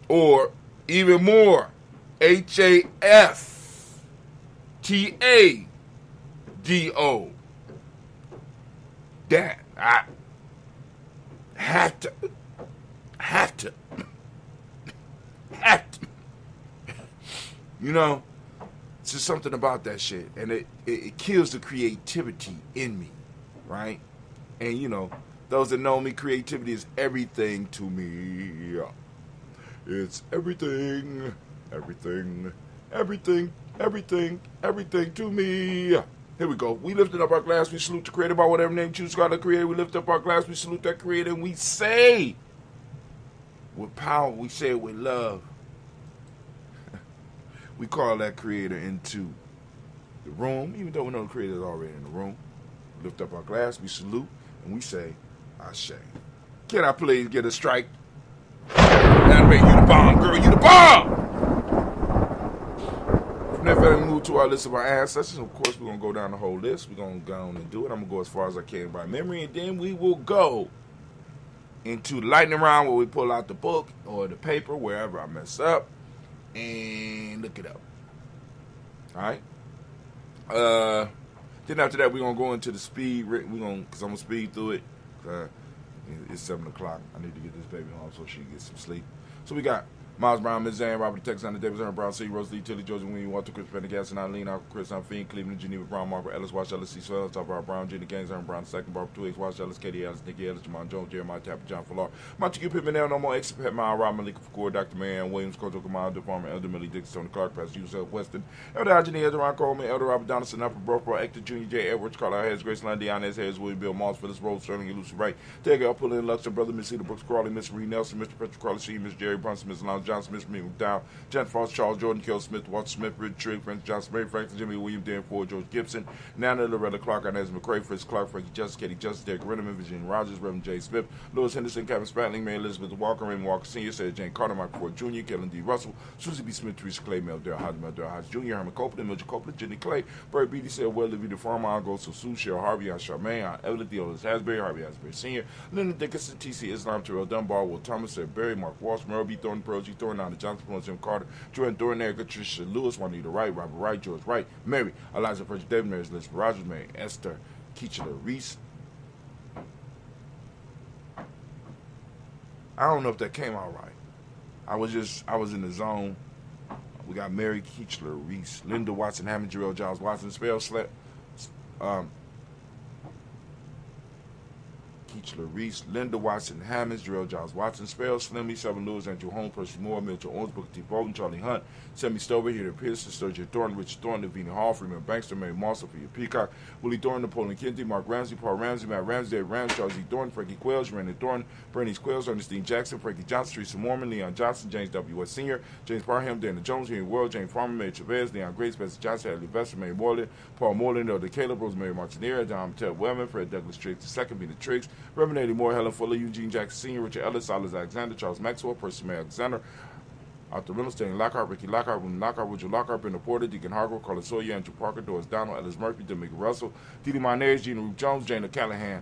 Or even more, HAFTADO. That I have to. You know, it's just something about that shit, and it kills the creativity in me, right? And you know, those that know me, creativity is everything to me. It's everything to me. Here we go. We lifted up our glass. We salute the creator by whatever name you choose God to create. We lift up our glass. We salute that creator, and we say with power. We say it with love. We call that creator into the room, even though we know the creator is already in the room. We lift up our glass. We salute, and we say, Ashe. Can I please get a strike? That way, you the bomb, girl. You the bomb. From there, we move to our list of our ancestors. Of course, we're going to go down the whole list. We're going to go on and do it. I'm going to go as far as I can by memory. And then we will go into the lightning round where we pull out the book or the paper, wherever I mess up, and look it up. All right? Then after that, we're going to go into the speed. Because I'm going to speed through it. It's 7 o'clock. I need to get this baby home so she can get some sleep. So we got Miles Brown, Ms. Zane, Robert Texas, Anna Davis, Aaron Brown, C. Rose Lee, Tilly, Georgia, Winnie, Walter, Chris Pendergast, and Eileen, Alco, Chris, Fiend, Cleveland, Geneva, Brown, Margaret, Ellis, Wash, Ellis, C. Swell, Top Brown, Jenny Gaines, Aaron Brown, Second, Barbara, 2X, Wash, Ellis, Katie Ellis, Nikki Ellis, Jamon Jones, Jeremiah Tapper, John Fallar, Montague Pittman, No More, X. Pet Mile, Rob Malika Fakor, Dr. Marianne Williams, Kojo Kamal, DeFarmer, Elder Millie Dixon, Tony Clark, Pastor Yusuf Weston, Elder Ajani, Elder Ron Coleman, Elder Robert Donaldson, Upper Brofro, Hector Jr., J. Edwards, Carlisle Harris, Grace Line, Deon S. Harris, William Bill Moss, Phyllis Rose, Sterling, and Lucy Wright, Tega, Pullin, Luxor, Brother, Miss Cedar Brooks, Crawley, Miss Marie Nelson, Mr. Patrick Crawley, C. Miss Jerry Brunson, Miss Lon Johnson, Miss Meek McDowell, Jen Frost, Charles Jordan, Kel Smith, Walter Smith, Richard Trigg, Frank Johnson, Mary Franklin, Jimmy William, Dan Ford, George Gibson, Nana, Loretta Clark, Inez McCrae, Fritz Clark, Frankie Justice, Katie Justice, Derek Renneman, Virginia Rogers, Reverend J. Smith, Lewis Henderson, Kevin Spratling, Mary Elizabeth Walker, Raymond Walker Sr., Sarah Jane Carter, Michael Ford Jr., Kellen D. Russell, Susie B. Smith, Teresa Clay, Mel Dale Hodge, Mel Dale Hodge Jr., Herman Copeland, Mildred Copeland, Jenny Clay, Barry Beatty, Sarah Well, Livy, the Farmer, I'll go Sue, Cheryl Harvey, Aunt Charmaine, Aunt Evelyn, Theodore Hasbury, Harvey Hasbury Sr., Lyndon Dickinson, T.C. Islam, Terrell Dunbar, Will Thomas, Sarah Berry, Mark Walsh, Merle B. Thornton, Pearl G. Thornton, Anna Johnson, Jim Carter, Jordan Thornton, Erica, Tricia Lewis, Juanita Wright, Robert Wright, George Wright, Mary, Eliza Frederick David, Mary Elizabeth Rogers, Mary Esther Keachler Reese. I don't know if that came out right. I was in the zone. We got Mary Keachler Reese, Linda Watson Hammond, Jarrell Giles Watson, Keachler Reese, Linda Watson Hammonds, Jarrell Giles Watson, Spell, Slimmy, Seven Lewis, Andrew Holmes, Percy Moore, Mitchell Owens, Booker T. Bolton, Charlie Hunt, Sammy Stover, Peter Pearson, Sturgeon Thornton, Richard Thornton, Davina Hall, Freeman Bankster, Mary Marshall, Peter Peacock, Willie Thornton, Napoleon Kennedy, Mark Ramsey, Paul Ramsey, Matt Ramsey, Dave Ramsey, Charles E. Thornton, Frankie Quells, Brandon Thornton, Bernice Quells, Ernestine Jackson, Frankie Johnson, Teresa Mormon, Leon Johnson, James W. West Sr., James Parham, Dana Jones, Henry World, James Farmer, Mary Chavez, Leon Grace, Bessie Johnson, Adley Vester, Mary Moreland, Paul Moreland, Elder Caleb, Rosemary Martinez, Don Ted Wellman, Fred Douglas Triggs II, Bina Triggs, Reverend Eddie Moore, Helen Fuller, Eugene Jackson Sr., Richard Ellis, Silas Alexander, Charles Maxwell, Percy May Alexander, Arthur Reynolds, Stanley Lockhart, Ricky Lockhart, William Lockhart, Woodrow Lockhart, Brenda Porter, Deacon Hargrove, Carlos Sawyer, Andrew Parker, Doris Donald, Ellis Murphy, Demika Russell, Didi Monez, Gina Ruth Jones, Jana Callahan.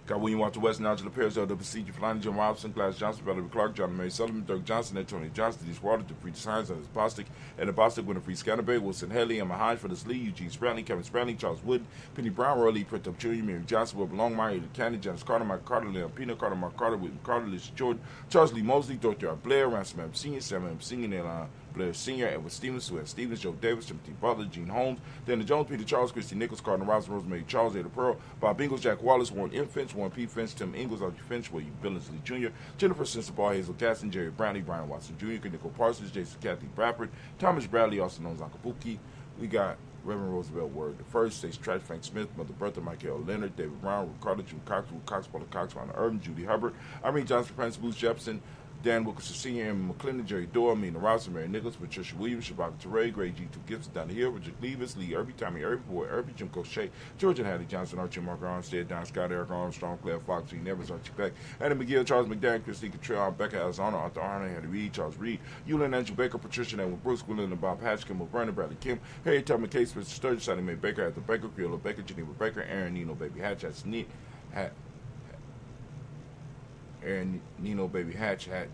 Got William Walter West, Angela Perez, L.W. C.G. Flannery, Jim Robinson, Glass Johnson, Valerie Clark, John Mary Sullivan, Dirk Johnson, Anthony Johnson, Denise Water, DeFree Science, and Bostic, and the Bostic, Winifred Scanterbury, Wilson Haley, Emma Hines, Phyllis Lee, Eugene Spradley, Kevin Spradley, Charles Wood, Penny Brown, Roy Lee, Printup Jr., Mary Johnson, Wilbur Longmire, Edith Candy, Janice Carter, Mike Carter, Leon Pino, Carter, Mark Carter, William Carter, Lisa Jordan, Charles Lee Mosley, Dorothy R. Blair, Ransom M. Sr., Sam M. Sr., Neil Blair Sr., Edward Stevens, Suez Stevens, Joe Davis, Timothy Butler, Gene Holmes, Dana Jones, Peter Charles, Christy Nichols, Cardinal Robinson, Rosemary Charles, Ada Pearl, Bob Ingles, Jack Wallace, Warren M. Finch, Warren P. Finch, Tim Ingles, Audrey Finch, William Billingsley Jr., Jennifer Sensabaugh, Hazel Caston, Jerry Brownlee, Brian Watson Jr., Nicole Parsons, Jason Kathy Bradford, Thomas Bradley, also known as Uncle Pookie. We got Reverend Roosevelt Word the First, Stace Trash, Frank Smith, Mother Bertha, Michael Leonard, David Brown, Ricardo, June Cox, Ruth Cox, Paula Cox, Ronald Urban, Judy Hubbard, Irene Johnson, Prince Booth Jepson, Dan Wilkerson Sr., Emma McClendon, Jerry Dorr, Mina Ross, Mary Nichols, Patricia Williams, Shabaka Teray, Gray G. 2 Gibson, Donna Hill, Richard Levis, Lee Irby, Tommy Irby, Boy Irby, Jim Crochet, George and Hattie Johnson, Archie Marker Armstead, Don Scott, Eric Armstrong, Claire Fox, G. Nevers, Archie Beck, Adam McGill, Charles McDaniel, Christine Cottrell, Becca Alzano, Arthur Arnold, Hattie Reed, Charles Reed, Eulin Andrew Baker, Patricia Edwin Brooks, Gwendolyn and Bob Hatch, Kimball Vernon, Bradley Kim, Harry Tubman Case, Mr. Sturgis, Sally Mae Baker, Arthur Baker, Creola Baker, Geneva Baker, Aaron Nino Baby Hatch, Aaron Nino Baby Hatch, had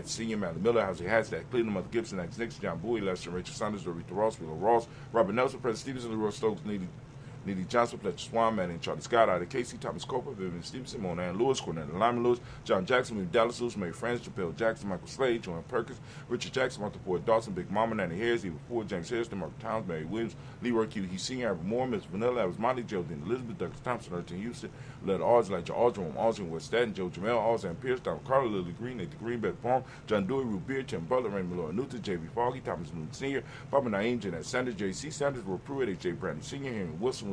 Senior, Madeline Miller, Housey Hashtag, Cleveland, Mother Gibson, Alex Nixon, John Bowie, Lester, Rachel Saunders, Dorita Ross, Willow Ross, Robert Nelson, President Stevenson, Leroy Stokes, Neely Johnson, Fletcher Swan, Manning, Charlie Scott, Ida Casey, Thomas Coper, Vivian Stevenson, Mona Ann Lewis, Cornell Lyman Lewis, John Jackson, William Dallas Lewis, Mary France, Chappelle Jackson, Michael Slade, Joanne Perkins, Richard Jackson, Martha Ford Dawson, Big Mama, Nanny Harris, Eva Ford, James Harrison, Mark Towns, Mary Williams, Leroy Q. He Sr., Albert Moore, Miss Vanilla, Alice Monty, Geraldine Elizabeth, Douglas Thompson, Erton Houston, Led Odds, Elijah Aldrin, Aldrin, West Staten, Joe Jamel, Alzan Pierce, Donald Carter, Lily Green, Nathan Green, Beth Palm, John Dewey, Ruth Beard, Tim Butler, Raymond Lloyd Newton, J.B. Foggy, Thomas Newton Sr., Barbara Naeem, Jeanette Sanders, J.C. Sanders, Will Pruitt, H.J. Bradley Sr., Henry Wilson,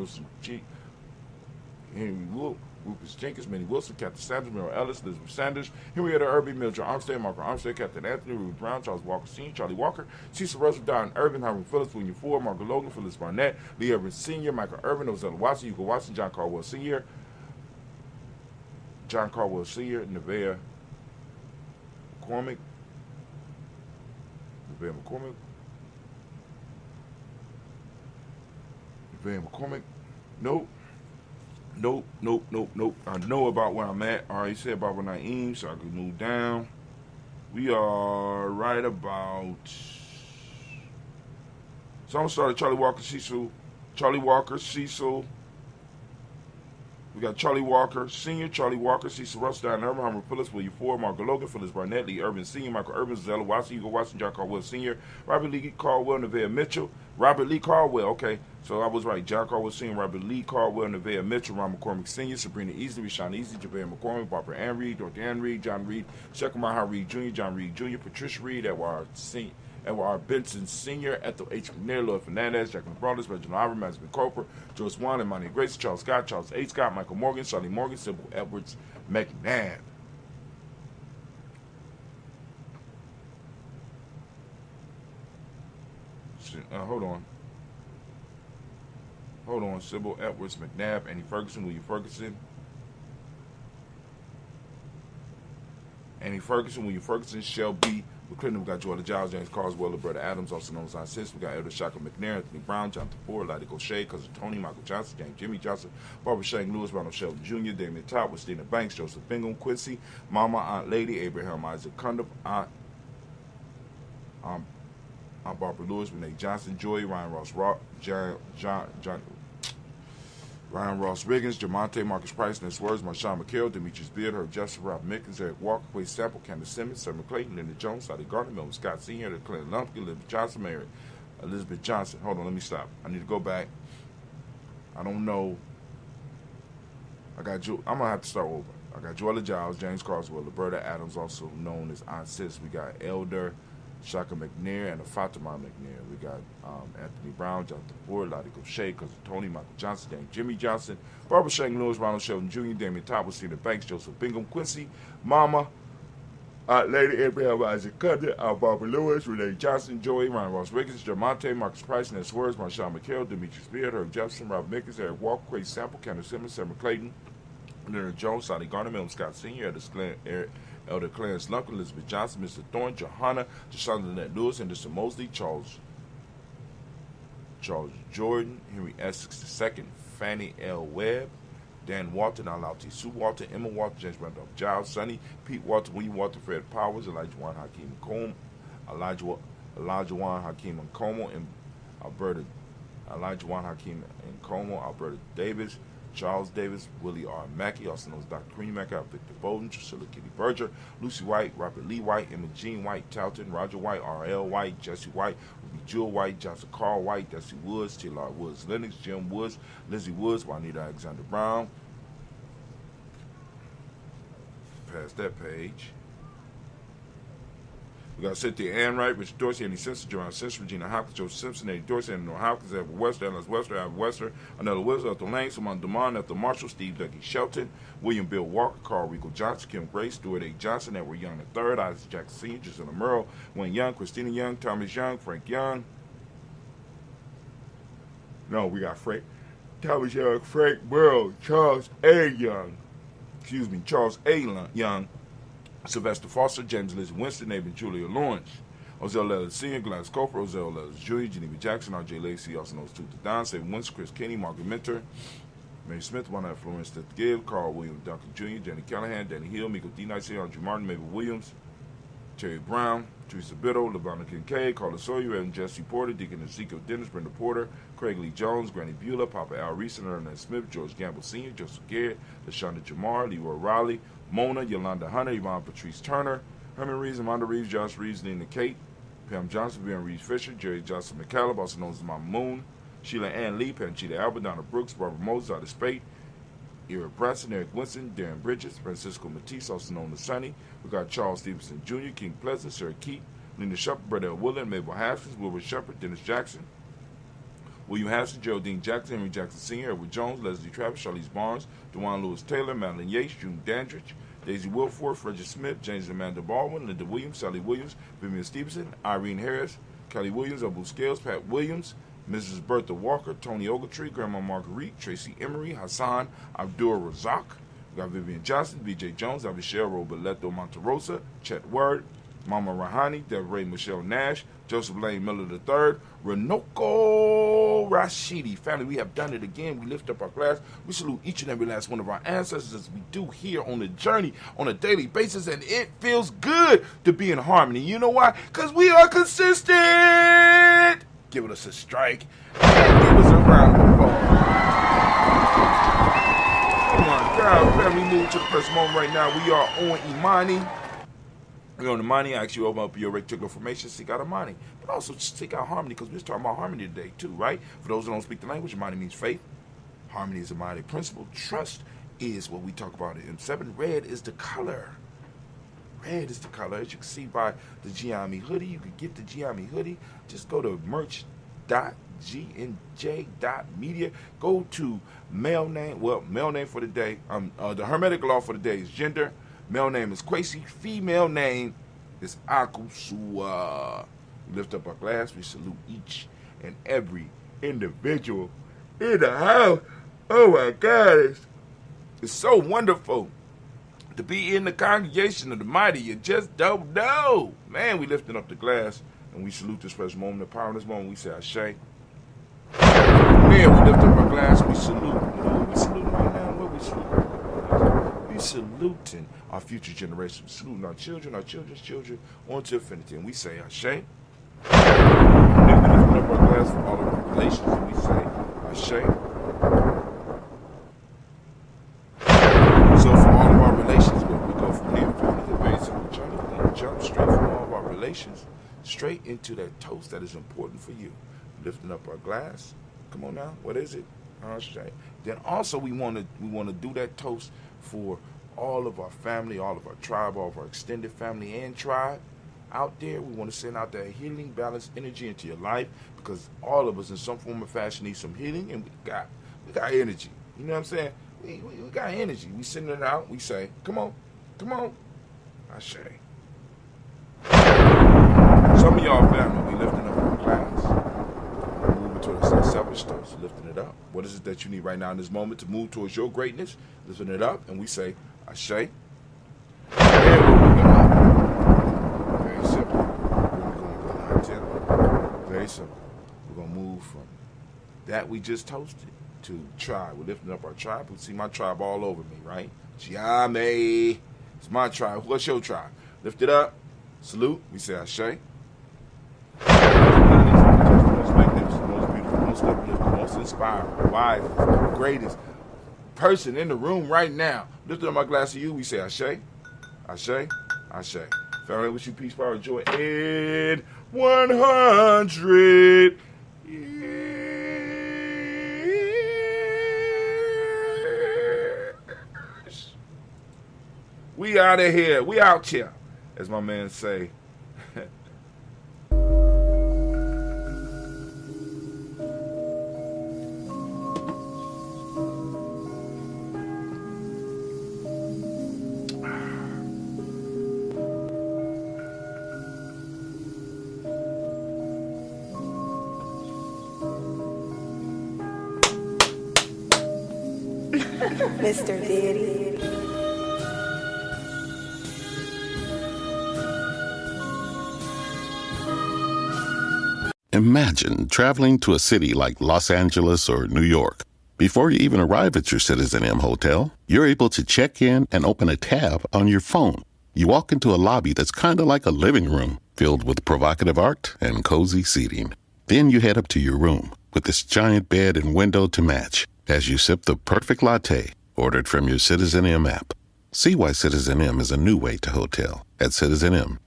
Henry Wood, Rufus Jenkins, Minnie Wilson, Captain Sanders, Merrill Ellis, Elizabeth Sanders, Henrietta Irby, Mildred Armstead, Marco Armstead, Captain Anthony, Ruth Brown, Charles Walker Sr., Charlie Walker, Cecil Russell, Don Irvin, Hiram Phillips, William Ford, Margaret Logan, Phyllis Barnett, Lee Irvin Sr., Michael Irvin, Ozella Watson, Hugo Watson, John Caldwell Sr., Nevaeh McCormick, Nope. I know about where I'm at. I already said about when I aim, so I can move down. We are right about. So I'm gonna start at Charlie Walker Cecil. We got Charlie Walker Sr., Charlie Walker, Cecil Russell, Don Irvin, Hummer Phillips, William Ford, Margaret Logan, Phyllis Barnett, Lee Irvin Sr., Michael Irvin, Zella Watson, Hugo Watson, John Caldwell Sr., Robert Lee Caldwell, Nevaeh Mitchell, Robert Lee Caldwell, okay, so I was right, John Caldwell Sr., Robert Lee Caldwell, Nevaeh Mitchell, Ron McCormick Sr., Sabrina Easley, Rashawn Easley, JaVale McCormick, Barbara Ann Reed, Dorothy Ann Reed, John Reed, Shekamaha Reed Jr., John Reed Jr., Patricia Reed, Edward Benson Sr., Ethel H. McNair, Lloyd Fernandez, Jacqueline Brothers, Reginald Iver, Madison Cooper, Joe Swan, Imani Grace, Charles Scott, Charles A. Scott, Michael Morgan, Charlie Morgan, Sybil Edwards, McNabb. Hold on, Sybil Edwards, McNabb, Annie Ferguson, William Ferguson. Shelby McClendon, we got Jordan Giles, James Carswell, Brother Adams, also known as Aunt Sis. We got Elder Shaka McNair, Anthony Brown, Jonathan Ford, Lottie Gaucher, Cousin Tony, Michael Johnson, James Jimmy Johnson, Barbara Shank Lewis, Ronald Sheldon Jr., Damien Todd, Christina Banks, Joseph Bingham, Quincy, Mama, Aunt Lady, Abraham Isaac Cundiff, Aunt Barbara Lewis, Renee Johnson, Joy, Ryan Ross, John Ryan Ross Riggins, Jamonte Marcus Price, Ness Words, Marshawn McHale, Demetrius Beard, Herb Justin, Rob Mickens, Eric Walker, Quay Sample, Candace Simmons, Summer Clayton, Linda Jones, Sadi Gardner, Melvin Scott Sr., Clinton Lumpkin, Elizabeth Johnson, Mary, Elizabeth Johnson. Hold on, let me stop. I need to go back. I don't know. I'm going to have to start over. I got Joella Giles, James Carswell, Roberta Adams, also known as Aunt Sis. We got Elder Shaka McNair and Fatima McNair. We got Anthony Brown, Jonathan Ford, Lottie Gaucher, Cousin Tony, Michael Johnson, Dan Jimmy Johnson, Barbara Shank Lewis, Ronald Sheldon Jr., Damian Thomas, Cedar Banks, Joseph Bingham, Quincy, Mama, Lady Abraham Isaac Cutter, Barbara Lewis, Renee Johnson, Joey, Ryan Ross Riggins, Jamonte, Marcus Price, Ness Words, Marshawn McHale, Demetrius Beard, Herb Jefferson, Rob Mickens, Eric Walker, Quay Sample, Candace Simmons, Summer Clayton, Leonard Jones, Sadi Garner, Melvin Scott Sr., Elder Clarence Lumpkin, Elizabeth Johnson, Mr. Thorne, Johanna, Deshaun Lynette Lewis, Anderson Mosley, Charles Jordan, Henry Essex II, Fannie L. Webb, Dan Walton, Alauti Sue Walton, Emma Walton, James Randolph Giles, Sonny, Pete Walton, William Walton, Fred Powers, Elijah Juan Hakeem Combe, Elijah Juan Hakeem Nkomo, and Elijah Juan Hakeem Nkomo, Alberta Davis, Charles Davis, Willie R. Mackey, also known as Dr. Cream Mackey, Victor Bowden, Drusilla Kitty Berger, Lucy White, Robert Lee White, Emma Jean White, Talton, Roger White, R.L. White, Jesse White, Ruby Jewel White, Johnson Carl White, Desi Woods, T.L.R. Woods, Lennox, Jim Woods, Lizzie Woods, Juanita Alexander Brown. Past that page. We got Cynthia Ann Wright, Richard Dorsey, Andy Simpson, Joanne Simpson, Regina Hopkins, Joseph Simpson, Eddie Dorsey, Andy Noah Hopkins, Edward Wester, Alice Wester, Albert Wester, Anella Wilson, Ethel Lane, Simon Demond, Ethel Marshall, Steve Dougie Shelton, William Bill Walker, Carl Regal Johnson, Kim Grace, Stuart A. Johnson, Edward Young III, Isaac Jackson Sr., Jacinta Merle, Wayne Young, Christina Young, Thomas Young, Frank Young. No, we got Thomas Young, Frank Merle, Charles A. Young, Sylvester Foster, James Lizzie Winston, Nathan Julia Lawrence, Ozell Ellis Sr., Gladys Coper, Ozell Ellis Jr., Geneva Jackson, R.J. Lacey, also known as Tooth to Don, Sam Winston, Chris Kenny, Margaret Minter, Mary Smith, One Florence Stith Gibb, Carl William Duncan Jr., Jenny Callahan, Danny Hill, Miko D. Nice, Andrew Martin, Mabel Williams, Terry Brown, Teresa Biddle, LaVonna Kincaid, Carla Sawyer, and Jesse Porter, Deacon Ezekiel Dennis, Brenda Porter, Craig Lee Jones, Granny Beulah, Papa Al Reeson, Ernest Smith, George Gamble Sr., Joseph Garrett, LaShonda Jamar, Leroy Riley, Mona, Yolanda Hunter, Yvonne Patrice Turner, Herman Reeves, Amanda Reeves, Josh Reeves, Nina Kate, Pam Johnson, Ben Reeves Fisher, Jerry Johnson McCallum, also known as Mama Moon, Sheila Ann Lee, Panchita Albert, Donna Brooks, Barbara Moses, Ida Spate, Ira Branson, Eric Winston, Darren Bridges, Francisco Matisse, also known as Sonny. We got Charles Stevenson Jr., King Pleasant, Sarah Keat, Linda Shepard, Bradell Woodland, Mabel Haskins, Wilbur Shepard, Dennis Jackson, William Haskins, Geraldine Jackson, Henry Jackson Sr., Edward Jones, Leslie Travis, Charlize Barnes, DeJuan Lewis Taylor, Madeline Yates, June Dandridge, Daisy Wilford, Frederick Smith, James Amanda Baldwin, Linda Williams, Sally Williams, Vivian Stevenson, Irene Harris, Kelly Williams, Abu Scales, Pat Williams, Mrs. Bertha Walker, Tony Ogletree, Grandma Marguerite, Tracy Emery, Hassan Abdul Razak. We got Vivian Johnson, B.J. Jones, Abishel Roberto Monterosa, Chet Word, Mama Rahani, Deborah Michelle Nash, Joseph Lane Miller III, Renoko Rashidi. Family, we have done it again. We lift up our glass. We salute each and every last one of our ancestors as we do here on the journey on a daily basis, and it feels good to be in harmony. You know why? Because we are consistent. Give us a strike and give us a round of applause. Come on, God, family, move to the present moment right now. We are on Imani. We're on Imani. I ask you to open up your reticular formation, seek out Imani, but also seek out harmony, because we're talking about harmony today too, right? For those who don't speak the language, Imani means faith. Harmony is a mighty principle. Trust is what we talk about in 7. Red is the color. Red is the color. As you can see by the Giami hoodie, you can get the Giami hoodie. Just go to merch.gnj.media. Go to male name. Well, male name for the day. The Hermetic law for the day is gender. Male name is Kwesi. Female name is Akusua. We lift up our glass. We salute each and every individual in the house. Oh my God. It's so wonderful to be in the congregation of the mighty. You just don't know. Man, we lifting up the glass and we salute this special moment. The power in this moment, we say Ashe. Man, we lift up our glass, we salute. We salute right now. What we salute? We saluting our future generations. We saluting our children's children, on to infinity. And we say Ashe. And then we lift up our glass for all of our relations and we say Ashe. into that toast that is important for you. Lifting up our glass. Come on now. What is it? Ashay. Then also we want to do that toast for all of our family, all of our tribe, all of our extended family and tribe out there. We want to send out that healing, balanced energy into your life, because all of us in some form or fashion need some healing, and we got energy. You know what I'm saying? We got energy. We send it out. We say, come on. Ashe. Some of y'all family, we lifting up our glass. Moving towards that selfish toast, lifting it up. What is it that you need right now in this moment to move towards your greatness? Lifting it up, and we say, Ashe. And we'll pick it up. Very simple. We're going to go high. Very simple. We're going to move from that we just toasted to tribe. We're lifting up our tribe. We see my tribe all over me, right? Chiame. It's my tribe. What's your tribe? Lift it up. Salute. We say Ashe. The most magnificent, most beautiful, most uplifting, most inspiring, wisest, greatest person in the room right now. Lift up my glass to you. We say Ashe. Ashe. Ashe. Family, wish you peace, power, joy, and 100 We out of here. We out here, as my man say. Mr. Daddy. Imagine traveling to a city like Los Angeles or New York. Before you even arrive at your Citizen M hotel, you're able to check in and open a tab on your phone. You walk into a lobby that's kind of like a living room, filled with provocative art and cozy seating. Then you head up to your room with this giant bed and window to match as you sip the perfect latte ordered from your Citizen M app. See why Citizen M is a new way to hotel at Citizen M.